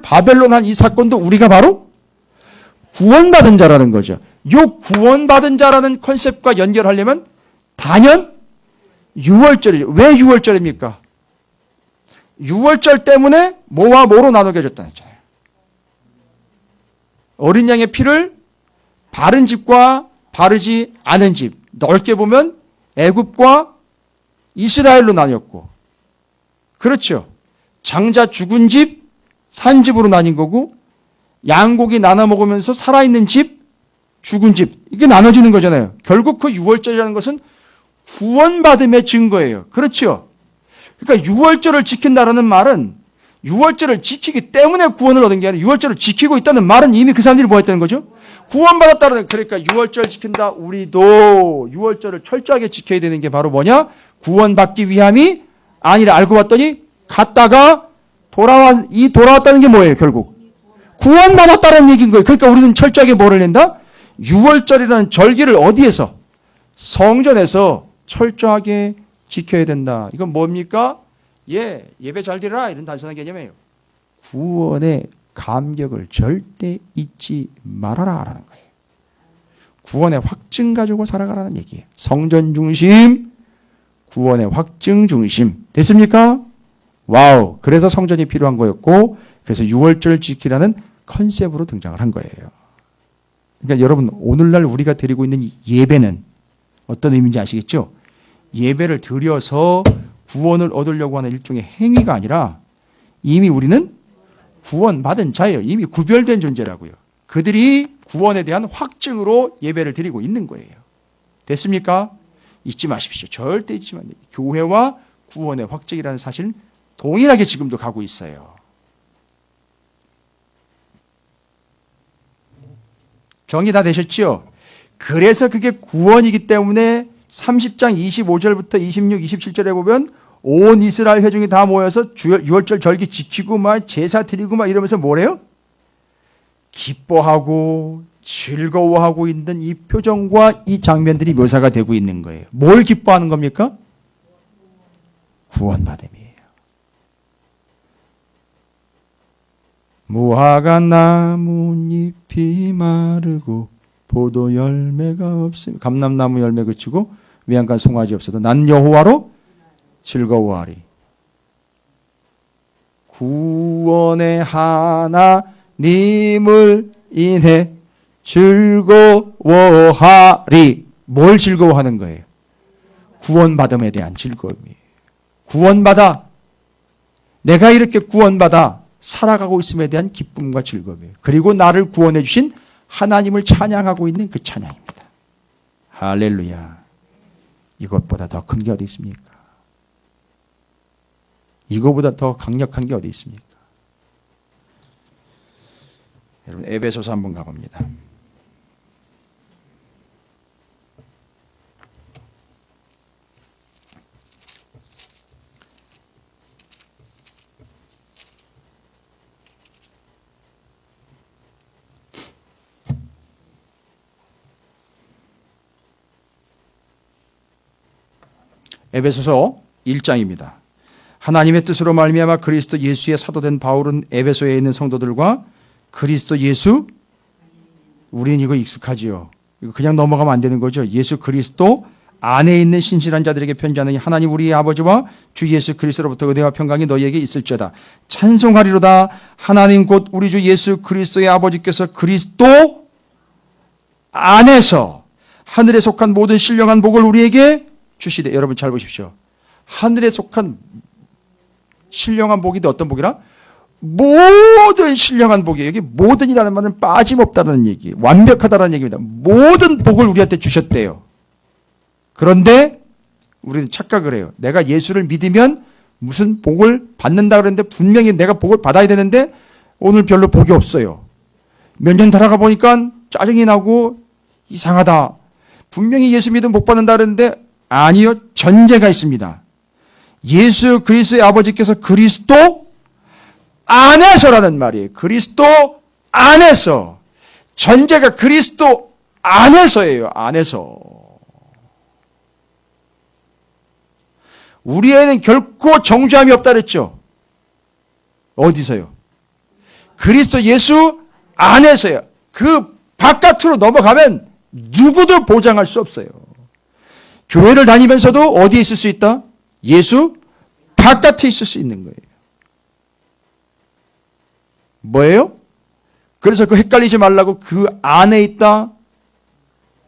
바벨론 한 이 사건도 우리가 바로 구원받은 자라는 거죠. 요 구원받은 자라는 컨셉과 연결하려면 단연 유월절이죠. 왜 유월절입니까? 유월절 때문에 뭐와 뭐로 나누게 해줬다는 거잖아요. 어린 양의 피를 바른 집과 바르지 않은 집, 넓게 보면 애굽과 이스라엘로 나뉘었고, 그렇죠. 장자 죽은 집, 산 집으로 나뉜 거고, 양고기 나눠 먹으면서 살아있는 집, 죽은 집, 이게 나눠지는 거잖아요. 결국 그 유월절이라는 것은 구원받음의 증거예요. 그렇죠. 그러니까 유월절을 지킨다라는 말은 유월절을 지키기 때문에 구원을 얻은 게 아니라 유월절을 지키고 있다는 말은 이미 그 사람들이 뭐 했다는 거죠? 구원받았다는, 그러니까 유월절 지킨다. 우리도 유월절을 철저하게 지켜야 되는 게 바로 뭐냐? 구원받기 위함이 아니라 알고 봤더니 갔다가 돌아왔다는 게 뭐예요, 결국? 구원받았다는 얘기인 거예요. 그러니까 우리는 철저하게 뭐를 낸다? 유월절이라는 절기를 어디에서? 성전에서 철저하게 지켜야 된다. 이건 뭡니까? 예배 잘 드리라. 이런 단순한 개념이에요. 구원의 감격을 절대 잊지 말아라. 라는 거예요. 구원의 확증 가지고 살아가라는 얘기예요. 성전 중심, 구원의 확증 중심. 됐습니까? 와우. 그래서 성전이 필요한 거였고, 그래서 유월절 지키라는 컨셉으로 등장을 한 거예요. 그러니까 여러분, 오늘날 우리가 드리고 있는 예배는 어떤 의미인지 아시겠죠? 예배를 드려서 구원을 얻으려고 하는 일종의 행위가 아니라 이미 우리는 구원받은 자예요. 이미 구별된 존재라고요. 그들이 구원에 대한 확증으로 예배를 드리고 있는 거예요. 됐습니까? 잊지 마십시오. 절대 잊지 마십시오. 교회와 구원의 확증이라는 사실은 동일하게 지금도 가고 있어요. 정리 다 되셨지요? 그래서 그게 구원이기 때문에 30장 25절부터 26, 27절에 보면 온 이스라엘 회중이 다 모여서 유월절 절기 지키고 막 제사 드리고 막 이러면서 뭐래요? 기뻐하고 즐거워하고 있는 이 표정과 이 장면들이 묘사가 되고 있는 거예요. 뭘 기뻐하는 겁니까? 구원받음이에요. 무화과 나뭇잎이 마르고 포도 열매가 없으며 감람나무 열매 그치고 외양간 송아지 없어도 난 여호와로 즐거워하리. 구원의 하나님을 인해 즐거워하리. 뭘 즐거워하는 거예요? 구원받음에 대한 즐거움이에요. 구원받아. 내가 이렇게 구원받아 살아가고 있음에 대한 기쁨과 즐거움이에요. 그리고 나를 구원해 주신 하나님을 찬양하고 있는 그 찬양입니다. 할렐루야. 이것보다 더 큰 게 어디 있습니까? 이거보다 더 강력한 게 어디 있습니까? 여러분, 에베소서 한번 가봅니다. 에베소서 1장입니다. 하나님의 뜻으로 말미암아 그리스도 예수의 사도된 바울은 에베소에 있는 성도들과 그리스도 예수? 우리는 이거 익숙하지요. 이거 그냥 넘어가면 안 되는 거죠. 예수 그리스도 안에 있는 신실한 자들에게 편지하는 하나님 우리의 아버지와 주 예수 그리스도로부터 은혜와 평강이 너희에게 있을지어다. 찬송하리로다. 하나님 곧 우리 주 예수 그리스도의 아버지께서 그리스도 안에서 하늘에 속한 모든 신령한 복을 우리에게 주시되. 여러분 잘 보십시오. 하늘에 속한 신령한 복이 어떤 복이라? 모든 신령한 복이에요. 여기 모든이라는 말은 빠짐없다는 얘기, 완벽하다는 얘기입니다. 모든 복을 우리한테 주셨대요. 그런데 우리는 착각을 해요. 내가 예수를 믿으면 무슨 복을 받는다 그랬는데 분명히 내가 복을 받아야 되는데 오늘 별로 복이 없어요. 몇 년 살아가 보니까 짜증이 나고 이상하다. 분명히 예수 믿으면 복 받는다 그랬는데 아니요. 전제가 있습니다. 예수 그리스도의 아버지께서 그리스도 안에서라는 말이에요. 그리스도 안에서. 전제가 그리스도 안에서예요. 안에서. 우리에는 결코 정죄함이 없다 그랬죠. 어디서요? 그리스도 예수 안에서요. 그 바깥으로 넘어가면 누구도 보장할 수 없어요. 교회를 다니면서도 어디에 있을 수 있다? 예수 바깥에 있을 수 있는 거예요. 뭐예요? 그래서 그 헷갈리지 말라고 그 안에 있다.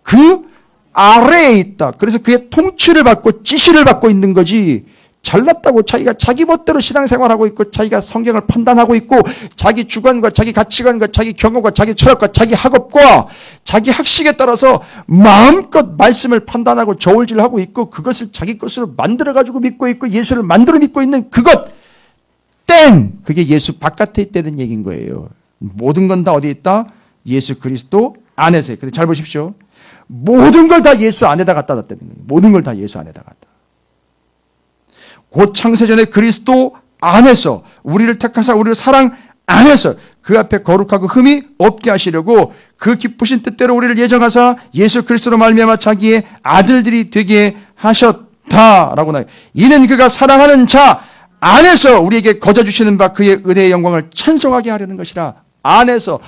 그 아래에 있다. 그래서 그의 통치를 받고 지시를 받고 있는 거지. 잘났다고 자기가 자기 멋대로 신앙생활하고 있고 자기가 성경을 판단하고 있고 자기 주관과 자기 가치관과 자기 경험과 자기 철학과 자기 학업과 자기 학식에 따라서 마음껏 말씀을 판단하고 저울질하고 있고 그것을 자기 것으로 만들어가지고 믿고 있고 예수를 만들어 믿고 있는 그것 땡! 그게 예수 바깥에 있다는 얘기인 거예요. 모든 건 다 어디에 있다? 예수 그리스도 안에서. 근데 잘 보십시오. 모든 걸 다 예수 안에다 갖다 놨다는 거예요. 모든 걸 다 예수 안에다 갖다. 곧 창세전에 그리스도 안에서 우리를 택하사 우리를 사랑 안에서 그 앞에 거룩하고 흠이 없게 하시려고 그 기쁘신 뜻대로 우리를 예정하사 예수 그리스도로 말미암아 자기의 아들들이 되게 하셨다라고 나요. 이는 그가 사랑하는 자 안에서 우리에게 거저 주시는 바 그의 은혜의 영광을 찬송하게 하려는 것이라. 안에서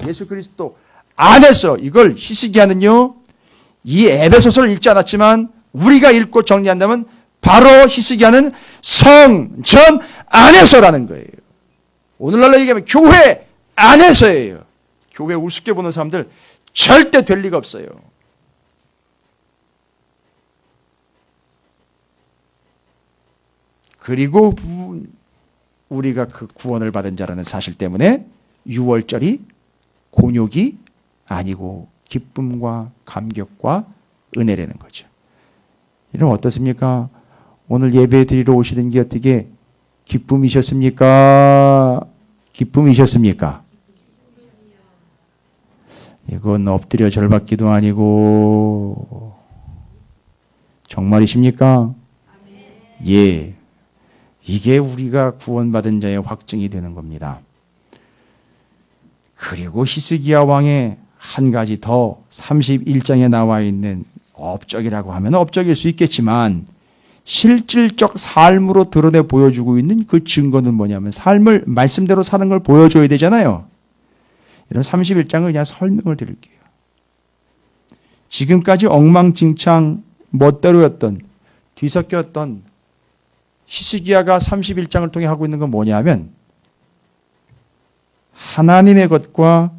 예수 그리스도 안에서. 이걸 히스기야는요 이 에베소서를 읽지 않았지만 우리가 읽고 정리한다면 바로 히스기야는 성전 안에서라는 거예요. 오늘날로 얘기하면 교회 안에서예요. 교회 우습게 보는 사람들 절대 될 리가 없어요. 그리고 우리가 그 구원을 받은 자라는 사실 때문에 유월절이 곤욕이 아니고 기쁨과 감격과 은혜라는 거죠. 이러면 어떻습니까? 오늘 예배 드리러 오시는 게 어떻게 기쁨이셨습니까? 기쁨이셨습니까? 이건 엎드려 절받기도 아니고 정말이십니까? 예. 이게 우리가 구원받은 자의 확증이 되는 겁니다. 그리고 히스기야 왕의 한 가지 더 31장에 나와 있는 업적이라고 하면 업적일 수 있겠지만 실질적 삶으로 드러내 보여주고 있는 그 증거는 뭐냐면 삶을 말씀대로 사는 걸 보여줘야 되잖아요. 이런 31장을 그냥 설명을 드릴게요. 지금까지 엉망진창 멋대로였던 뒤섞였던 히스기야가 31장을 통해 하고 있는 건 뭐냐면 하나님의 것과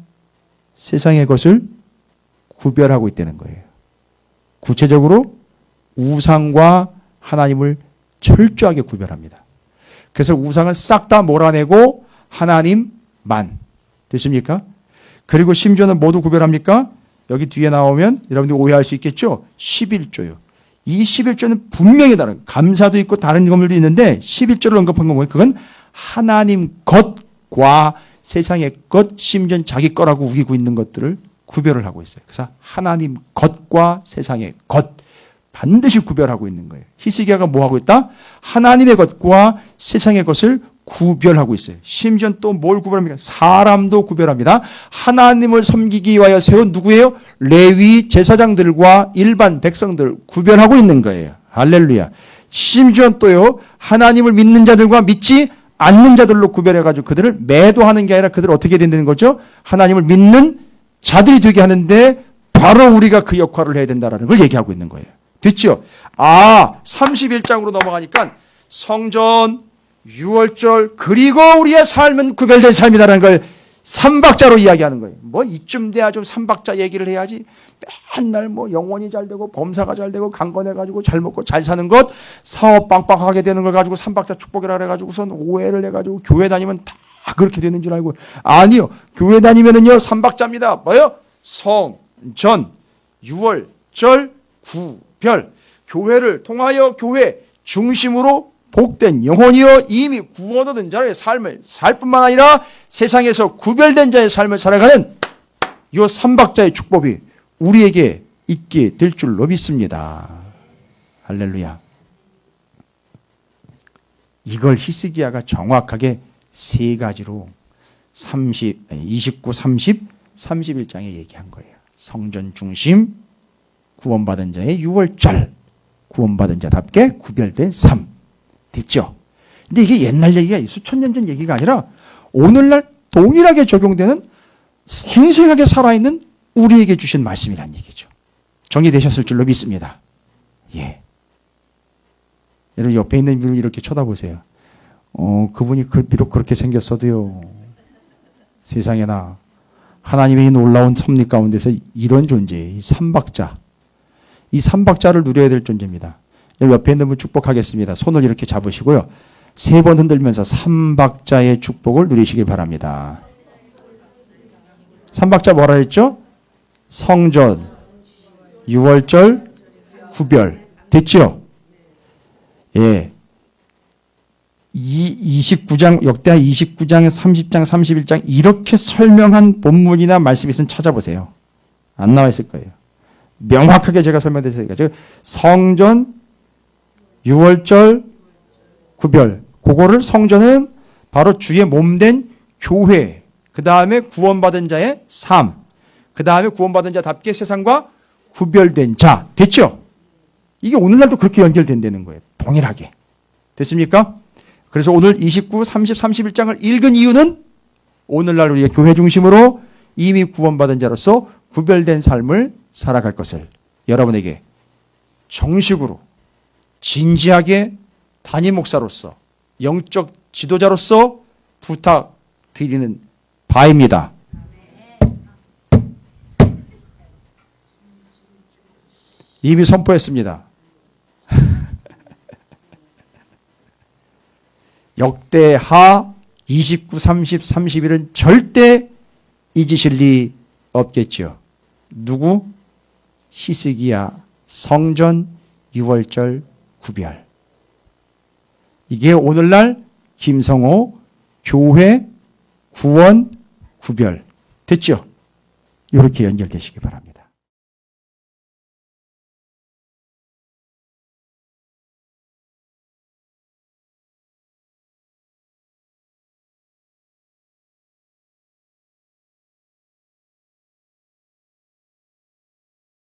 세상의 것을 구별하고 있다는 거예요. 구체적으로 우상과 하나님을 철저하게 구별합니다. 그래서 우상은 싹 다 몰아내고 하나님만. 됐습니까? 그리고 심지어는 모두 구별합니까? 여기 뒤에 나오면 여러분들이 오해할 수 있겠죠? 11조요. 이 11조는 분명히 다른, 감사도 있고 다른 건물도 있는데 11조를 언급한 건 뭐예요? 그건 하나님 것과 세상의 것, 심지어 자기 거라고 우기고 있는 것들을 구별을 하고 있어요. 그래서 하나님 것과 세상의 것 반드시 구별하고 있는 거예요. 히스기야가 뭐 하고 있다? 하나님의 것과 세상의 것을 구별하고 있어요. 심지어 또 뭘 구별합니까? 사람도 구별합니다. 하나님을 섬기기 위하여 세운 누구예요? 레위 제사장들과 일반 백성들 구별하고 있는 거예요. 할렐루야. 심지어 또요, 하나님을 믿는 자들과 믿지 않는 자들로 구별해가지고 그들을 매도하는 게 아니라 그들을 어떻게 된다는 거죠? 하나님을 믿는 자들이 되게 하는데 바로 우리가 그 역할을 해야 된다는 걸 얘기하고 있는 거예요. 됐죠? 31장으로 넘어가니까 성전, 유월절, 그리고 우리의 삶은 구별된 삶이다라는 걸 삼박자로 이야기하는 거예요. 뭐 이쯤 돼야 좀 삼박자 얘기를 해야지. 맨날 뭐 영혼이 잘 되고 범사가 잘 되고 강건해가지고 잘 먹고 잘 사는 것, 사업 빵빵하게 되는 걸 가지고 삼박자 축복이라 그래가지고선 오해를 해가지고 교회 다니면 다 그렇게 되는 줄 알고. 아니요. 교회 다니면은요 삼박자입니다. 뭐요? 성, 전, 유월절, 구별. 교회를 통하여 교회 중심으로 복된 영혼이여 이미 구원 얻은 자의 삶을 살 뿐만 아니라 세상에서 구별된 자의 삶을 살아가는 이 삼박자의 축복이 우리에게 있게 될 줄로 믿습니다. 할렐루야. 이걸 히스기야가 정확하게 세 가지로 29, 30, 31장에 얘기한 거예요. 성전 중심, 구원받은 자의 유월절, 구원받은 자답게 구별된 삶. 됐죠? 근데 이게 옛날 얘기가 수천 년 전 얘기가 아니라 오늘날 동일하게 적용되는 생생하게 살아있는 우리에게 주신 말씀이란 얘기죠. 정리되셨을 줄로 믿습니다. 예. 여러분 옆에 있는 분을 이렇게 쳐다보세요. 그분이 비록 그렇게 생겼어도요. 세상에나 하나님의 이 놀라운 섭리 가운데서 이런 존재, 이 삼박자. 이 삼박자를 누려야 될 존재입니다. 옆에 있는 분 축복하겠습니다. 손을 이렇게 잡으시고요. 3번 흔들면서 삼박자의 축복을 누리시길 바랍니다. 삼박자 뭐라 했죠? 성전, 유월절, 구별. 됐죠? 예. 29장, 역대하 29장, 30장, 31장 이렇게 설명한 본문이나 말씀이 있으면 찾아보세요. 안 나와 있을 거예요. 명확하게 제가 설명드렸으니까. 성전, 유월절, 구별. 그거를 성전은 바로 주의 몸된 교회. 그 다음에 구원받은 자의 삶. 그 다음에 구원받은 자답게 세상과 구별된 자. 됐죠? 이게 오늘날도 그렇게 연결된다는 거예요. 동일하게. 됐습니까? 그래서 오늘 29, 30, 31장을 읽은 이유는 오늘날 우리가 교회 중심으로 이미 구원받은 자로서 구별된 삶을 살아갈 것을 여러분에게 정식으로 진지하게 담임 목사로서 영적 지도자로서 부탁드리는 바입니다. 이미 선포했습니다. 역대하 29, 30, 31은 절대 잊으실 리 없겠죠. 누구? 히스기야, 성전, 유월절, 구별. 이게 오늘날 김성호 교회 구원 구별 됐죠? 이렇게 연결되시기 바랍니다.